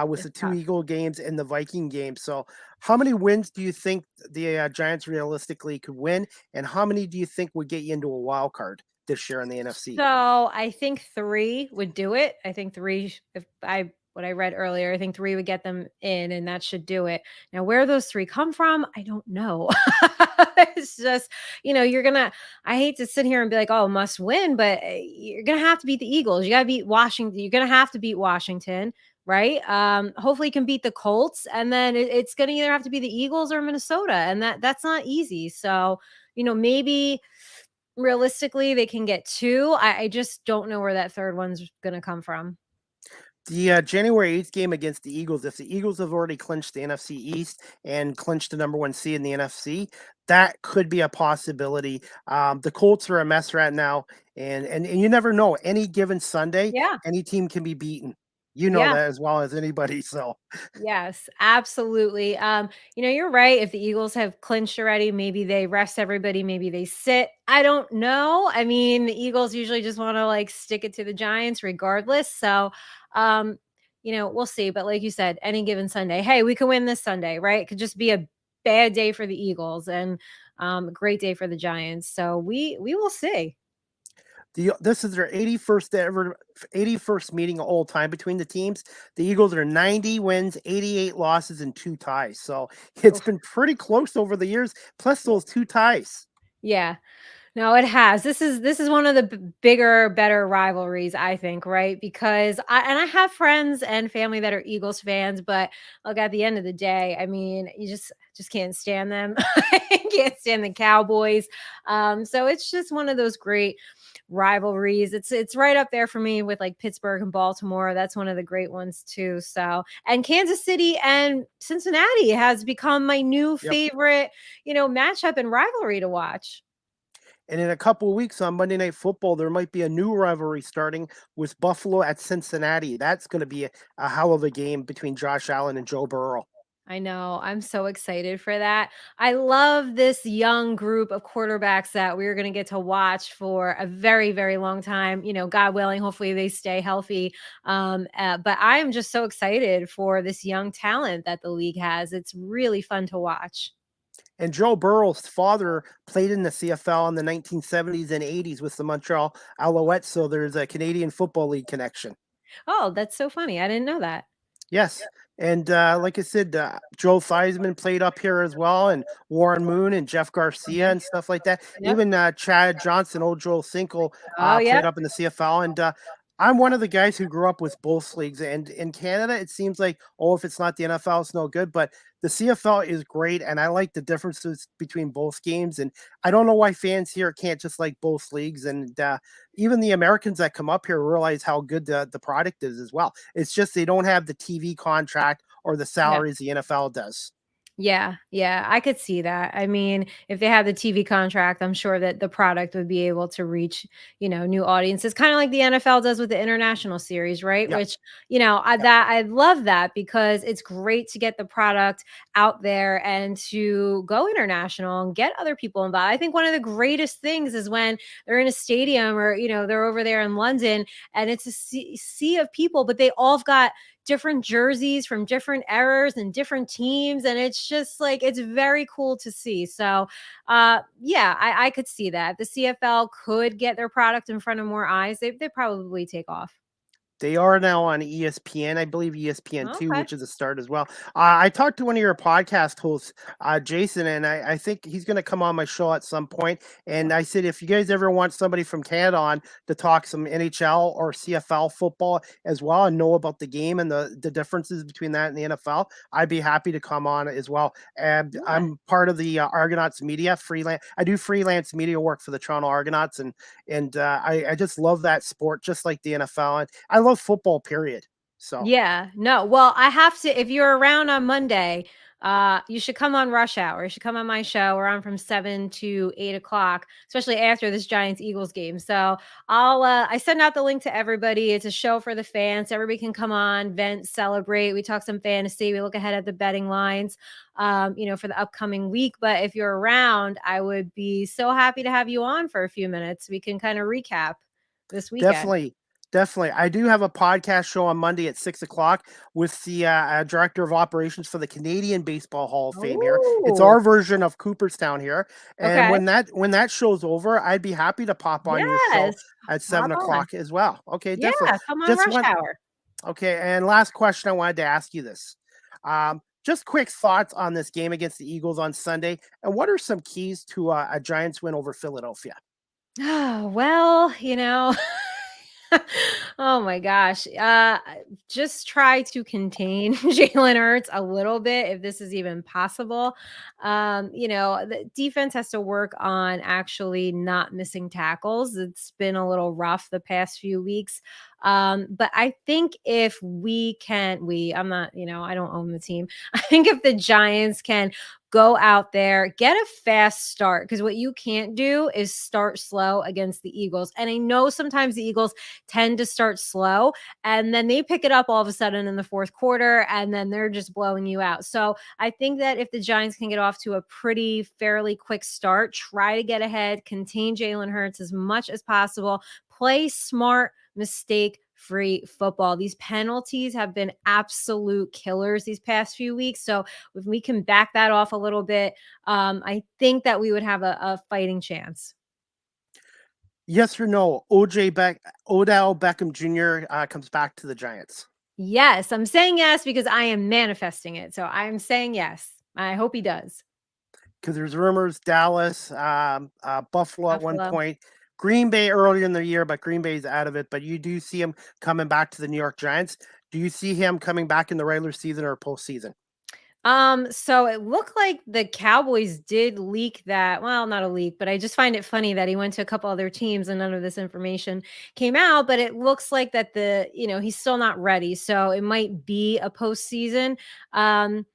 Speaker 2: with
Speaker 3: It's
Speaker 2: the two
Speaker 3: tough.
Speaker 2: Eagle games and the Viking game. So, how many wins do you think the Giants realistically could win? And how many do you think would get you into a wild card this year in the NFC?
Speaker 3: So I think three would do it. I think three, if I what I read earlier, I think three would get them in, and that should do it. Now, where those three come from, I don't know. It's just, I hate to sit here and be like, oh, must win, but you're gonna have to beat the Eagles. You gotta beat Washington. You're gonna have to beat Washington, right? Hopefully you can beat the Colts, and then it's gonna either have to be the Eagles or Minnesota, and that's not easy. So, maybe realistically, they can get 2. I just don't know where that 3rd one's gonna come from.
Speaker 2: The January 8th game against the Eagles, if the Eagles have already clinched the NFC East and clinched the number one seed in the NFC, that could be a possibility. The Colts are a mess right now, and you never know. Any given Sunday,
Speaker 3: Yeah.
Speaker 2: any team can be beaten. You know
Speaker 3: Yeah.
Speaker 2: that as well as anybody. So
Speaker 3: Yes, absolutely. You're right. If the Eagles have clinched already, maybe they rest everybody, maybe they sit. I don't know. I mean, the Eagles usually just want to like stick it to the Giants regardless. So, um, we'll see. But like you said, any given Sunday, hey, we can win this Sunday, right? It could just be a bad day for the Eagles and a great day for the Giants. So we will see.
Speaker 2: This is their 81st meeting of all time between the teams. The Eagles are 90 wins, 88 losses, and 2 ties. So it's
Speaker 3: Oof.
Speaker 2: been pretty close over the years, plus those 2 ties.
Speaker 3: Yeah. No, it has. This is one of the bigger, better rivalries, I think, right? Because I have friends and family that are Eagles fans, but look, at the end of the day, I mean, you just can't stand them. Can't stand the Cowboys. So it's just one of those great rivalries. It's right up there for me with like Pittsburgh and Baltimore. That's one of the great ones too. So, and Kansas City and Cincinnati has become my new
Speaker 2: Yep.
Speaker 3: favorite, matchup and rivalry to watch.
Speaker 2: And in a couple of weeks on Monday Night Football, there might be a new rivalry starting with Buffalo at Cincinnati. That's going to be a hell of a game between Josh Allen and Joe Burrow.
Speaker 3: I know. I'm so excited for that. I love this young group of quarterbacks that we're going to get to watch for a very, very long time. God willing, hopefully they stay healthy. But I am just so excited for this young talent that the league has. It's really fun to watch.
Speaker 2: And Joe Burrow's father played in the CFL in the 1970s and 80s with the Montreal Alouettes, so there's a Canadian Football League connection.
Speaker 3: Oh, that's so funny. I didn't know that.
Speaker 2: Yes. And like I said, Joe Theismann played up here as well, and Warren Moon and Jeff Garcia
Speaker 3: Yeah.
Speaker 2: and stuff like that.
Speaker 3: Yep.
Speaker 2: Even Chad Johnson, old Joel Cinco,
Speaker 3: Oh,
Speaker 2: played
Speaker 3: yep.
Speaker 2: up in the CFL. And I'm one of the guys who grew up with both leagues. And in Canada, it seems like, oh, if it's not the NFL, it's no good. But the CFL is great, and I like the differences between both games. And I don't know why fans here can't just like both leagues. And even the Americans that come up here realize how good the product is as well. It's just they don't have the TV contract or the
Speaker 3: Yeah.
Speaker 2: salaries the NFL does.
Speaker 3: Yeah, yeah, I could see that. I mean, if they had the TV contract, I'm sure that the product would be able to reach, new audiences, kind of like the NFL does with the international series, right?
Speaker 2: Yep.
Speaker 3: Which,
Speaker 2: Yep.
Speaker 3: I love that because it's great to get the product out there and to go international and get other people involved. I think one of the greatest things is when they're in a stadium or, they're over there in London and it's a sea of people, but they all have got different jerseys from different eras and different teams, and it's just like it's very cool to see. So yeah, I could see that if the CFL could get their product in front of more eyes, they probably take off.
Speaker 2: They are now on ESPN, I believe ESPN2,
Speaker 3: Okay.
Speaker 2: which is a start as well. I talked to one of your podcast hosts, Jason, and I think he's going to come on my show at some point. And I said, if you guys ever want somebody from Canada on to talk some NHL or CFL football as well and know about the game and the differences between that and the NFL, I'd be happy to come on as well. And
Speaker 3: Yeah.
Speaker 2: I'm part of the Argonauts media freelance. I do freelance media work for the Toronto Argonauts, and I just love that sport, just like the NFL. And I love football, period. So
Speaker 3: Yeah, no. Well, I have to if you're around on Monday, you should come on rush hour. You should come on my show. We're on from 7 to 8 o'clock, especially after this Giants Eagles game. So I send out the link to everybody. It's a show for the fans. So everybody can come on, vent, celebrate. We talk some fantasy. We look ahead at the betting lines, for the upcoming week. But if you're around, I would be so happy to have you on for a few minutes. We can kind of recap this weekend.
Speaker 2: definitely, definitely. I do have a podcast show on Monday at 6 o'clock with the director of operations for the Canadian Baseball Hall of Fame here. It's
Speaker 3: Oh,
Speaker 2: our version of Cooperstown here. And
Speaker 3: okay.
Speaker 2: when that show's over, I'd be happy to pop on your show
Speaker 3: Yes,
Speaker 2: at
Speaker 3: hop
Speaker 2: seven
Speaker 3: on.
Speaker 2: o'clock as well. Okay,
Speaker 3: Yeah,
Speaker 2: definitely.
Speaker 3: come on
Speaker 2: Just
Speaker 3: rush
Speaker 2: one.
Speaker 3: hour.
Speaker 2: Okay, and last question I wanted to ask you this. Just quick thoughts on this game against the Eagles on Sunday, and what are some keys to a Giants win over Philadelphia?
Speaker 3: Oh, well, oh my gosh. Just try to contain Jalen Hurts a little bit if this is even possible. The defense has to work on actually not missing tackles. It's been a little rough the past few weeks. But I think if we can, I'm not, I don't own the team. I think if the Giants can go out there, get a fast start. Because what you can't do is start slow against the Eagles. And I know sometimes the Eagles tend to start slow and then they pick it up all of a sudden in the fourth quarter and then they're just blowing you out. So I think that if the Giants can get off to a pretty fairly quick start, try to get ahead, contain Jalen Hurts as much as possible, play smart, mistake free football. These penalties have been absolute killers these past few weeks. So if we can back that off a little bit, I think that we would have a fighting chance.
Speaker 2: Yes or no? Odell Beckham Jr. Comes back to the Giants.
Speaker 3: Yes, I'm saying yes because I am manifesting it. So I'm saying yes. I hope he does.
Speaker 2: Because there's rumors Dallas, Buffalo at one
Speaker 3: Buffalo.
Speaker 2: point, Green Bay earlier in the year, but Green Bay's out of it. But you do see him coming back to the New York Giants. Do you see him coming back in the regular season or postseason?
Speaker 3: So it looked like the Cowboys did leak that. Well, not a leak, but I just find it funny that he went to a couple other teams and none of this information came out. But it looks like that he's still not ready. So it might be a postseason. Um,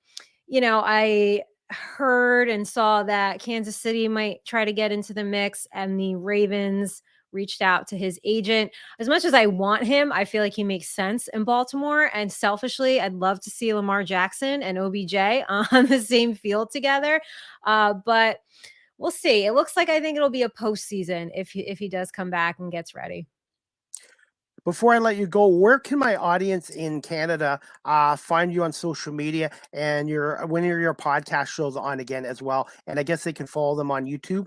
Speaker 3: I heard and saw that Kansas City might try to get into the mix, and the Ravens reached out to his agent. As much as I want him, I feel like he makes sense in Baltimore. And selfishly, I'd love to see Lamar Jackson and OBJ on the same field together. But we'll see. It looks like I think it'll be a postseason if he does come back and gets ready.
Speaker 2: Before I let you go, where can my audience in Canada find you on social media and when your podcast shows on again as well? And I guess they can follow them on YouTube.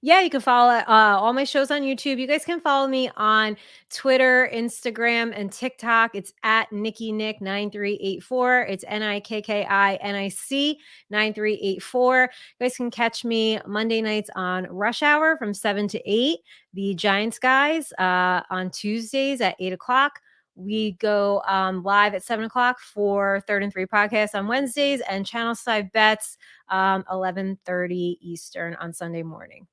Speaker 3: Yeah, you can follow all my shows on YouTube. You guys can follow me on Twitter, Instagram, and TikTok. It's at Nikki Nick 9384. It's NIKKINIC 9384. You guys can catch me Monday nights on Rush Hour from 7 to 8. The Giants guys on Tuesdays at 8 o'clock. We go live at 7 o'clock for Third and Three podcast on Wednesdays, and Channelside Bets 11:30 Eastern on Sunday morning.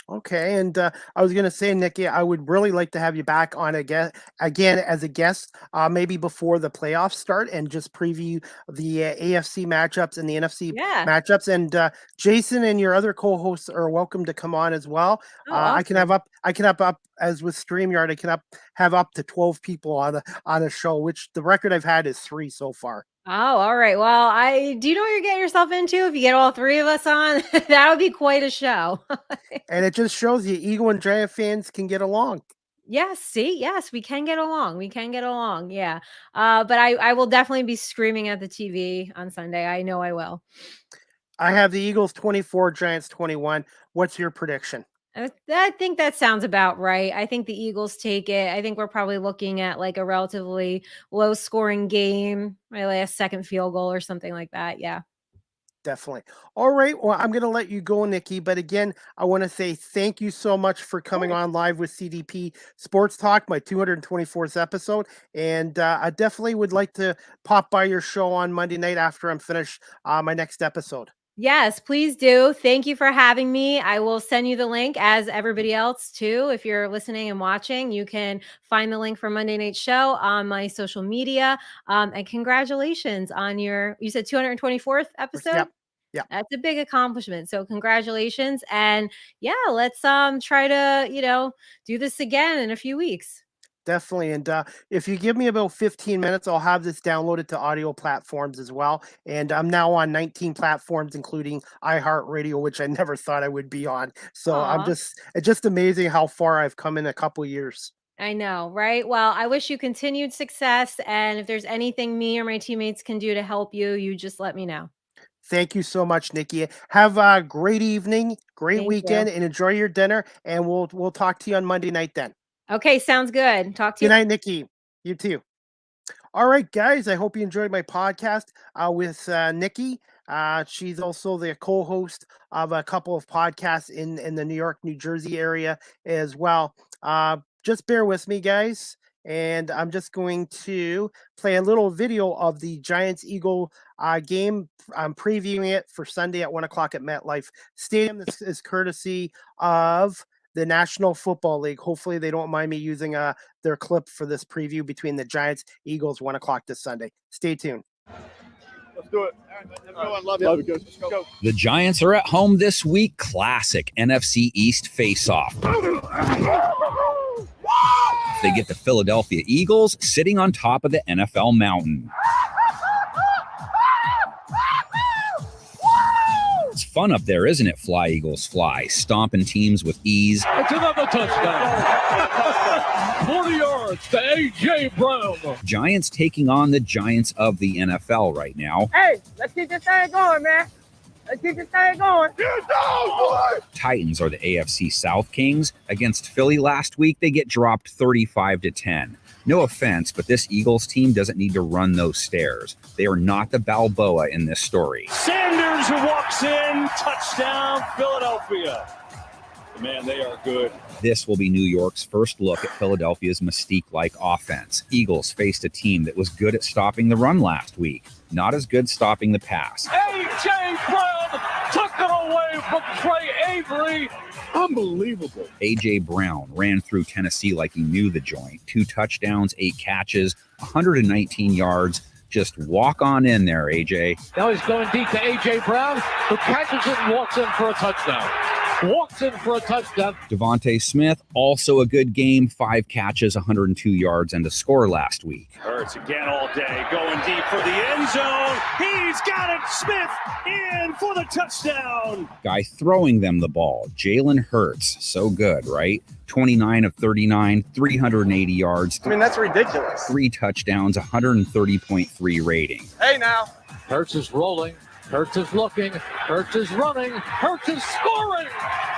Speaker 2: Okay, and I was going to say, Nikki, I would really like to have you back on again as a guest, maybe before the playoffs start, and just preview the AFC matchups and the NFC
Speaker 3: Yeah.
Speaker 2: matchups. And Jason and your other co-hosts are welcome to come on as well.
Speaker 3: Oh, awesome.
Speaker 2: I can have up as with StreamYard. I can have up to 12 people on a show, which the record I've had is 3 so far.
Speaker 3: Oh, all right. Well, do you know what you're getting yourself into? If you get all 3 of us on, that would be quite a show.
Speaker 2: And it just shows you Eagle and Giant fans can get along.
Speaker 3: Yes, see, yes, we can get along. We can get along. Yeah. But I will definitely be screaming at the TV on Sunday. I know I will.
Speaker 2: I have the Eagles 24, Giants 21. What's your prediction?
Speaker 3: I think that sounds about right. I think the Eagles take it. I think we're probably looking at like a relatively low scoring game, really a second field goal or something like that. Yeah.
Speaker 2: Definitely. All right. Well, I'm going to let you go, Nikki. But again, I want to say thank you so much for coming on live with CDP Sports Talk, my 224th episode. And I definitely would like to pop by your show on Monday night after I'm finished my next episode.
Speaker 3: Yes, please do. Thank you for having me. I will send you the link as everybody else too. If you're listening and watching, you can find the link for Monday Night Show on my social media. And congratulations on you said 224th episode?
Speaker 2: Yep. Yeah.
Speaker 3: That's a big accomplishment. So congratulations. And yeah, let's try to, do this again in a few weeks.
Speaker 2: Definitely. And if you give me about 15 minutes, I'll have this downloaded to audio platforms as well. And I'm now on 19 platforms, including iHeartRadio, which I never thought I would be on. So it's just amazing how far I've come in a couple years.
Speaker 3: I know, right? Well, I wish you continued success. And if there's anything me or my teammates can do to help you, you just let me know.
Speaker 2: Thank you so much, Nikki. Have a great evening, great weekend,
Speaker 3: you.
Speaker 2: and enjoy your dinner. And we'll talk to you on Monday night then.
Speaker 3: Okay, sounds good. Talk to you.
Speaker 2: Good night, Nikki. You too. All right, guys. I hope you enjoyed my podcast with Nikki. She's also the co-host of a couple of podcasts in the New York, New Jersey area as well. Just bear with me, guys. And I'm just going to play a little video of the Giants-Eagle game. I'm previewing it for Sunday at 1 o'clock at MetLife Stadium. This is courtesy of the National Football League. Hopefully they don't mind me using their clip for this preview between the Giants, Eagles, 1 o'clock this Sunday. Stay tuned.
Speaker 4: Let's do it. Everyone, love you. Love you, Coach. Let's go.
Speaker 5: The Giants are at home this week. Classic NFC East face-off. They get the Philadelphia Eagles sitting on top of the NFL mountain. It's fun up there, isn't it? Fly, Eagles, fly. Stomping teams with ease.
Speaker 6: It's another touchdown. 40 yards to A.J. Brown.
Speaker 5: Giants taking on the Giants of the NFL right now.
Speaker 7: Hey, let's keep this thing going, man.
Speaker 2: Let's keep this thing going.
Speaker 4: Get down, boy!
Speaker 5: Titans are the AFC South Kings. Against Philly last week, they get dropped 35-10. No offense, but this Eagles team doesn't need to run those stairs. They are not the Balboa in this story.
Speaker 6: Sanders walks in, touchdown, Philadelphia. Man, they are good.
Speaker 5: This will be New York's first look at Philadelphia's Mystique-like offense. Eagles faced a team that was good at stopping the run last week, not as good stopping the pass.
Speaker 6: A.J. Brown took it away from Trey Avery.
Speaker 4: Unbelievable.
Speaker 5: A.J. Brown ran through Tennessee like he knew the joint. 2 touchdowns, 8 catches, 119 yards. Just walk on in there, A.J.
Speaker 6: Now he's going deep to A.J. Brown, who catches it and walks in for a touchdown.
Speaker 5: Devontae Smith, also a good game. 5 catches, 102 yards, and a score last week.
Speaker 6: Hurts again all day, going deep for the end zone. He's got it. Smith in for the touchdown.
Speaker 5: Guy throwing them the ball, Jalen Hurts. So good, right? 29 of 39, 380 yards.
Speaker 2: I mean, that's ridiculous.
Speaker 5: 3 touchdowns, 130.3 rating.
Speaker 2: Hey, now.
Speaker 6: Hurts is rolling. Hurts is looking. Hurts is running. Hurts is scoring.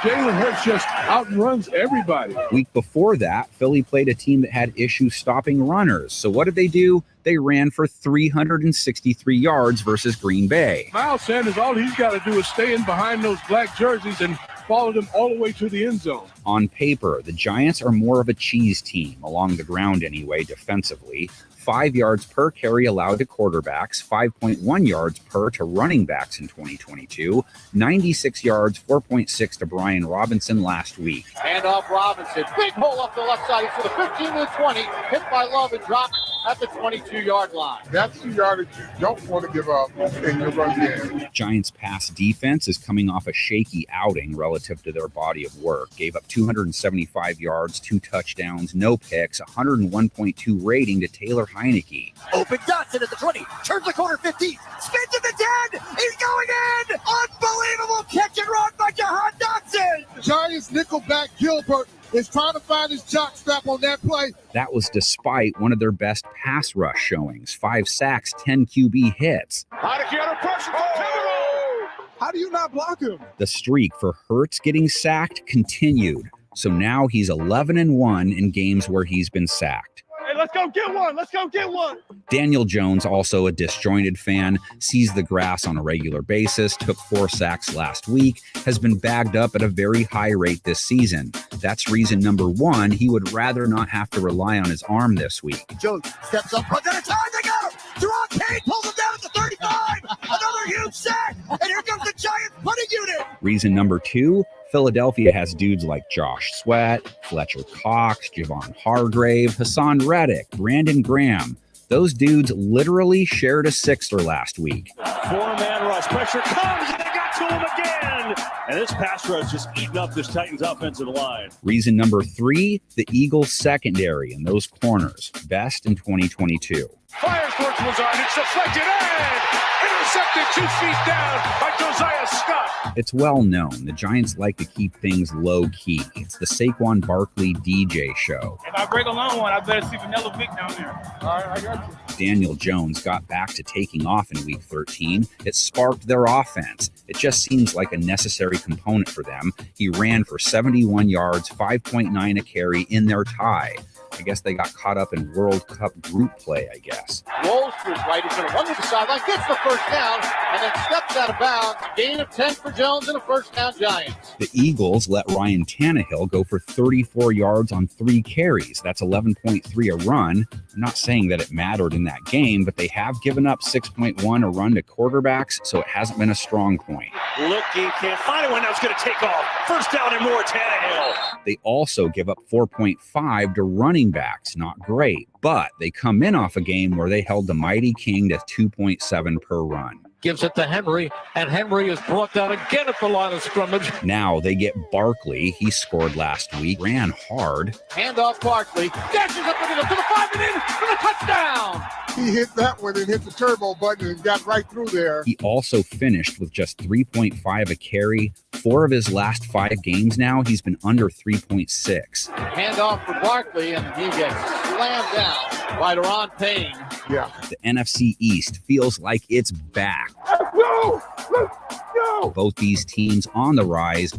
Speaker 4: Jalen Hurts just outruns everybody.
Speaker 5: Week before that, Philly played a team that had issues stopping runners. So what did they do? They ran for 363 yards versus Green Bay.
Speaker 4: Miles Sanders, all he's got to do is stay in behind those black jerseys and follow them all the way to the end zone.
Speaker 5: On paper, the Giants are more of a cheese team, along the ground anyway, defensively. 5 yards per carry allowed to quarterbacks, 5.1 yards per to running backs in 2022, 96 yards, 4.6 to Brian Robinson last week.
Speaker 7: Handoff Robinson, big hole up the left side. He's to the 15 to the 20, hit by Love and dropped at the 22-yard line.
Speaker 4: That's the yardage you don't want to give up in your run game.
Speaker 5: Giants' pass defense is coming off a shaky outing relative to their body of work. Gave up 275 yards, 2 touchdowns, no picks, 101.2 rating to Taylor Heineke.
Speaker 7: Open Dotson at the 20, turns the corner 15, spins at the 10, he's going in! Unbelievable catch and run by Jahan Dotson!
Speaker 4: Giants nickelback Gilbert is trying to find his jock strap on that play.
Speaker 5: That was despite one of their best pass rush showings. 5 sacks, 10 QB hits.
Speaker 6: Heineke under pressure for Pivotal.
Speaker 4: How do you not block him?
Speaker 5: The streak for Hurts getting sacked continued. So now he's 11-1 in games where he's been sacked.
Speaker 6: Hey, let's go get one. Let's go get one.
Speaker 5: Daniel Jones, also a disjointed fan, sees the grass on a regular basis, took 4 sacks last week, has been bagged up at a very high rate this season. That's reason number 1. He would rather not have to rely on his arm this week.
Speaker 7: Jones steps up, runs out of time, they got him! Jerron Payne pulls him down at the 35! Another huge sack! And here comes the Giants punting unit!
Speaker 5: Reason number 2, Philadelphia has dudes like Josh Sweat, Fletcher Cox, Javon Hargrave, Hassan Reddick, Brandon Graham. Those dudes literally shared a sixer last week.
Speaker 6: 4-man rush. Pressure comes, and they got to him again. And this pass rush just eating up this Titans offensive line.
Speaker 5: Reason number 3, the Eagles secondary and those corners. Best in 2022.
Speaker 6: Fires towards Lazard. It's deflected and intercepted 2 feet down by Josiah Scott.
Speaker 5: It's well known the Giants like to keep things low key. It's the Saquon Barkley DJ show.
Speaker 8: If I break a long one, I better see Vanilla Vic down there.
Speaker 4: All right, I got you.
Speaker 5: Daniel Jones got back to taking off in week 13. It sparked their offense. It just seems like a necessary component for them. He ran for 71 yards, 5.9 a carry in their tie. I guess they got caught up in World Cup group play, I guess.
Speaker 7: Rolls to his right, he's going to run to the sideline, gets the first down, and then steps out of bounds. Gain of 10 for Jones and a first down Giants.
Speaker 5: The Eagles let Ryan Tannehill go for 34 yards on 3 carries. That's 11.3 a run. I'm not saying that it mattered in that game, but they have given up 6.1 a run to quarterbacks, so it hasn't been a strong point.
Speaker 6: Looking, can't find one. Now it's going to take off. First down and more, Tannehill.
Speaker 5: They also give up 4.5 to running backs. Not great, but they come in off a game where they held the mighty King to 2.7 per run.
Speaker 6: Gives it to Henry, and Henry is brought down again at the line of scrimmage.
Speaker 5: Now they get Barkley. He scored last week, ran hard.
Speaker 7: Handoff Barkley, dashes up to the 5 and in for the touchdown.
Speaker 4: He hit that one and hit the turbo button and got right through there.
Speaker 5: He also finished with just 3.5 a carry. 4 of his last 5 games now, he's been under 3.6.
Speaker 7: Handoff for Barkley, and he gets slammed down by Jerron Payne.
Speaker 4: Yeah.
Speaker 5: The NFC East feels like it's back.
Speaker 4: go! Let's go!
Speaker 5: Both these teams on the rise.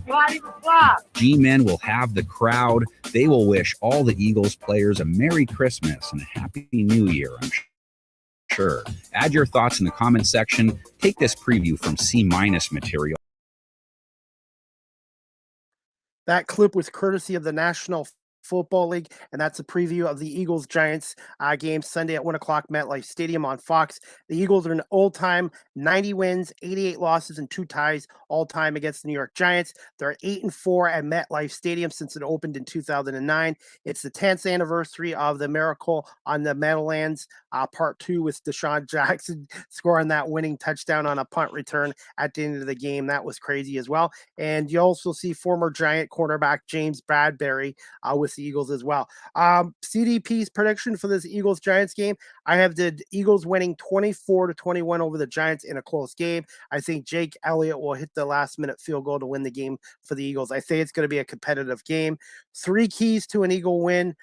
Speaker 5: G-Men will have the crowd. They will wish all the Eagles players a Merry Christmas and a Happy New Year, I'm sure. Add your thoughts in the comment section. Take this preview from C- material.
Speaker 2: That clip was courtesy of the National Football League, and that's a preview of the Eagles-Giants game Sunday at 1 o'clock MetLife Stadium on Fox. The Eagles are an all-time 90 wins, 88 losses, and 2 ties all-time against the New York Giants. They're 8-4 at MetLife Stadium since it opened in 2009. It's the 10th anniversary of the Miracle on the Meadowlands, Part 2, with Deshaun Jackson scoring that winning touchdown on a punt return at the end of the game. That was crazy as well. And you also see former Giant cornerback James Bradbury with the Eagles as well. CDP's prediction for this Eagles-Giants game, I have the Eagles winning 24-21 over the Giants in a close game. I think Jake Elliott will hit the last-minute field goal to win the game for the Eagles. I think it's going to be a competitive game. 3 keys to an Eagle win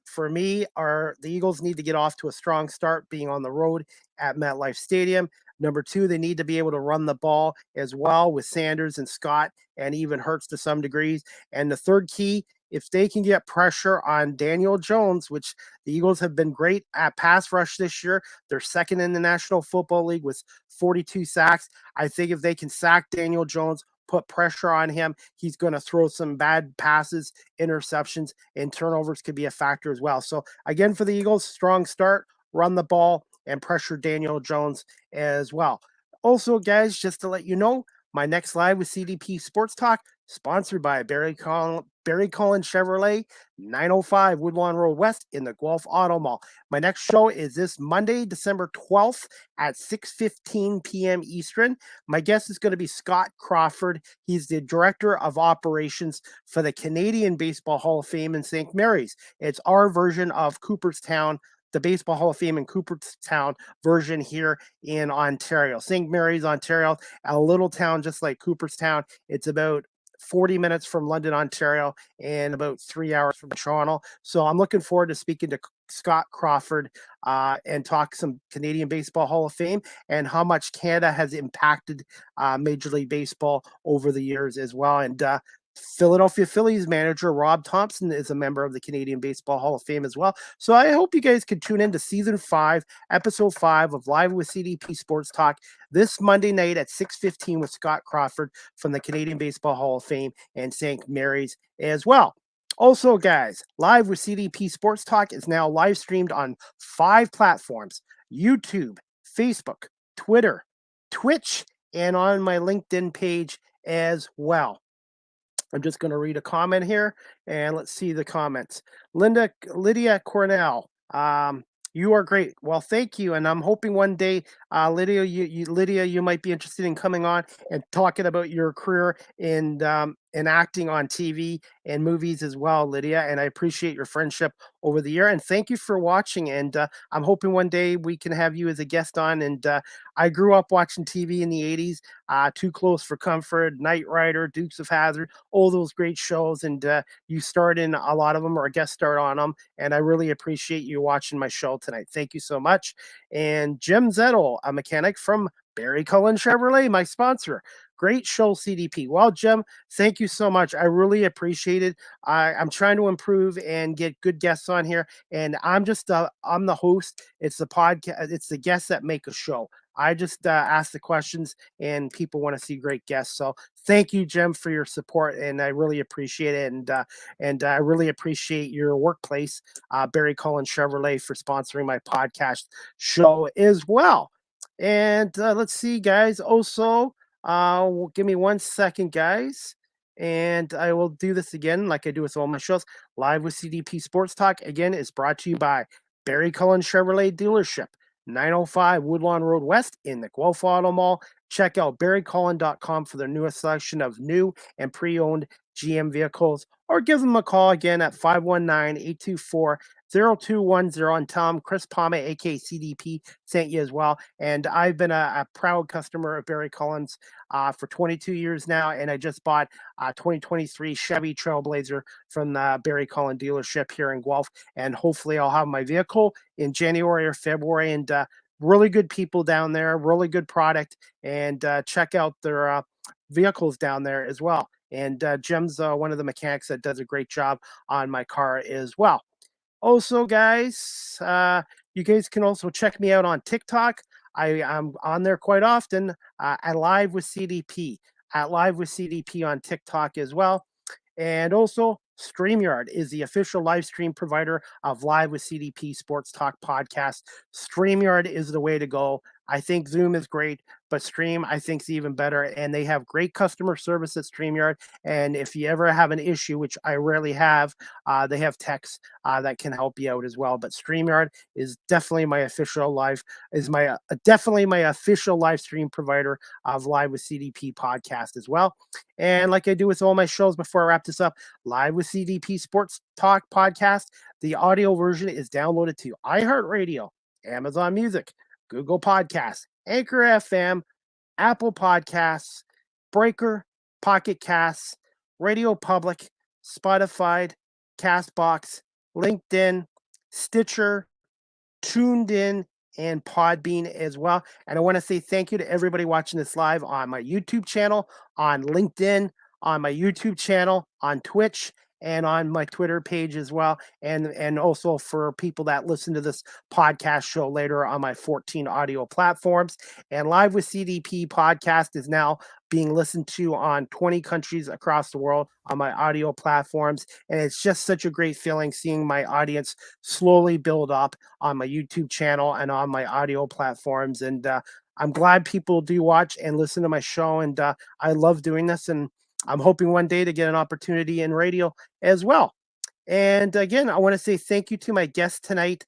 Speaker 2: for me are the Eagles need to get off to a strong start being on the road at MetLife Stadium. Number 2, they need to be able to run the ball as well with Sanders and Scott and even Hurts to some degrees. And the third key, if they can get pressure on Daniel Jones, which the Eagles have been great at pass rush this year, they're second in the National Football League with 42 sacks. I think if they can sack Daniel Jones, put pressure on him, he's going to throw some bad passes, interceptions, and turnovers could be a factor as well. So again, for the Eagles, strong start, run the ball, and pressure Daniel Jones as well. Also, guys, just to let you know, my next live with CDP Sports Talk, sponsored by Barry Collins Chevrolet, 905 Woodlawn Road West in the Guelph Auto Mall. My next show is this Monday, December 12th at 6:15 p.m. Eastern. My guest is going to be Scott Crawford. He's the Director of Operations for the Canadian Baseball Hall of Fame in St. Mary's. It's our version of Cooperstown, the Baseball Hall of Fame in Cooperstown version here in Ontario. St. Mary's, Ontario, a little town just like Cooperstown. It's about 40 minutes from London, Ontario, and about 3 hours from Toronto. So I'm looking forward to speaking to Scott Crawford and talk some Canadian Baseball Hall of Fame and how much Canada has impacted Major League Baseball over the years as well. And Philadelphia Phillies manager Rob Thompson is a member of the Canadian Baseball Hall of Fame as well. So I hope you guys can tune into Season 5, Episode 5 of Live with CDP Sports Talk this Monday night at 6:15 with Scott Crawford from the Canadian Baseball Hall of Fame and St. Mary's as well. Also, guys, Live with CDP Sports Talk is now live streamed on 5 platforms: YouTube, Facebook, Twitter, Twitch, and on my LinkedIn page as well. I'm just going to read a comment here, and let's see the comments. Lydia Cornell, you are great. Well, thank you, and I'm hoping one day, Lydia, you might be interested in coming on and talking about your career in acting on TV and movies as well, Lydia. And I appreciate your friendship over the year, and thank you for watching. And I'm hoping one day we can have you as a guest on. And I grew up watching TV in the 80s, Too Close for Comfort, Knight Rider, Dukes of Hazzard, all those great shows. And you starred in a lot of them or a guest star on them. And I really appreciate you watching my show tonight. Thank you so much. And Jim Zettel, a mechanic from Barry Cullen Chevrolet, my sponsor. Great show, CDP. Well, Jim, thank you so much. I really appreciate it. I'm trying to improve and get good guests on here, and I'm the host. It's the podcast. It's the guests that make a show. I just ask the questions, and people want to see great guests. So thank you, Jim, for your support, and I really appreciate it. And I really appreciate your workplace, Barry Cullen Chevrolet, for sponsoring my podcast show as well. And let's see, guys. Also, give me 1 second, guys. And I will do this again like I do with all my shows. Live with CDP Sports Talk, again, is brought to you by Barry Cullen Chevrolet Dealership, 905 Woodlawn Road West in the Guelph Auto Mall. Check out barrycullen.com for their newest selection of new and pre-owned GM vehicles, or give them a call again at 519-824-0210 and tell them Chris Palma, aka CDP, sent you as well. And I've been a proud customer of Barry Cullen's for 22 years now, and I just bought a 2023 Chevy Trailblazer from the Barry Cullen dealership here in Guelph, and hopefully I'll have my vehicle in January or February. And really good people down there, really good product, and check out their vehicles down there as well. And Jim's one of the mechanics that does a great job on my car as well. Also, guys, you guys can also check me out on TikTok. I'm on there quite often at Live with CDP, at Live with CDP on TikTok as well. And also, StreamYard is the official live stream provider of Live with CDP Sports Talk podcast. StreamYard is the way to go. I think Zoom is great, but Stream I think is even better. And they have great customer service at StreamYard. And if you ever have an issue, which I rarely have, they have techs that can help you out as well. But StreamYard is definitely my official definitely my official live stream provider of Live with CDP podcast as well. And like I do with all my shows before I wrap this up, Live with CDP Sports Talk podcast, the audio version is downloaded to iHeartRadio, Amazon Music, Google Podcasts, Anchor FM, Apple Podcasts, Breaker, Pocket Casts, Radio Public, Spotify, Castbox, LinkedIn, Stitcher, Tuned In, and Podbean as well. And I want to say thank you to everybody watching this live on my YouTube channel, on LinkedIn, on my YouTube channel, on Twitch, and on my Twitter page as well. And also for people that listen to this podcast show later on my 14 audio platforms. And Live with CDP podcast is now being listened to on 20 countries across the world on my audio platforms. And it's just such a great feeling seeing my audience slowly build up on my YouTube channel and on my audio platforms. And I'm glad people do watch and listen to my show. And I love doing this. And I'm hoping one day to get an opportunity in radio as well. And again, I want to say thank you to my guest tonight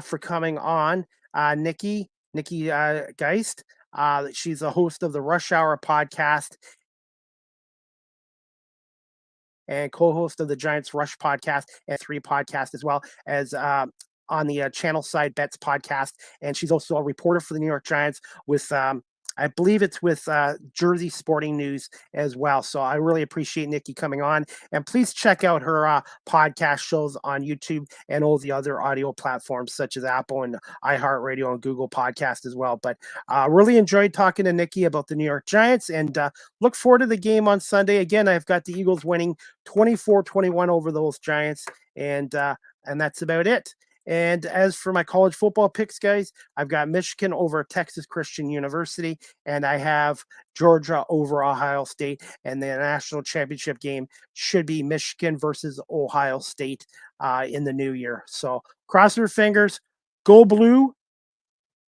Speaker 2: for coming on, Nikki Geist. She's a host of the Rush Hour podcast and co-host of the Giants Rush podcast and 3 podcast, as well as on the Channelside Bets podcast. And she's also a reporter for the New York Giants with I believe it's with Jersey Sporting News as well. So I really appreciate Nikki coming on. And please check out her podcast shows on YouTube and all the other audio platforms such as Apple and iHeartRadio and Google Podcast as well. But really enjoyed talking to Nikki about the New York Giants and look forward to the game on Sunday. Again, I've got the Eagles winning 24-21 over those Giants. And that's about it. And as for my college football picks, guys, I've got Michigan over Texas Christian University, and I have Georgia over Ohio State. And the national championship game should be Michigan versus Ohio State in the new year. So cross your fingers, go blue,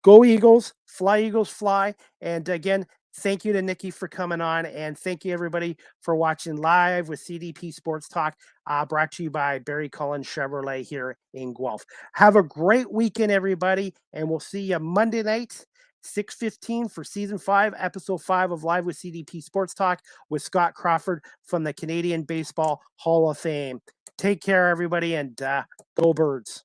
Speaker 2: go Eagles, fly. And again, thank you to Nikki for coming on, and thank you everybody for watching Live with CDP Sports Talk, brought to you by Barry Cullen Chevrolet here in Guelph. Have a great weekend, everybody, and we'll see you Monday night, 6:15 for Season 5, Episode 5 of Live with CDP Sports Talk with Scott Crawford from the Canadian Baseball Hall of Fame. Take care, everybody, and go Birds.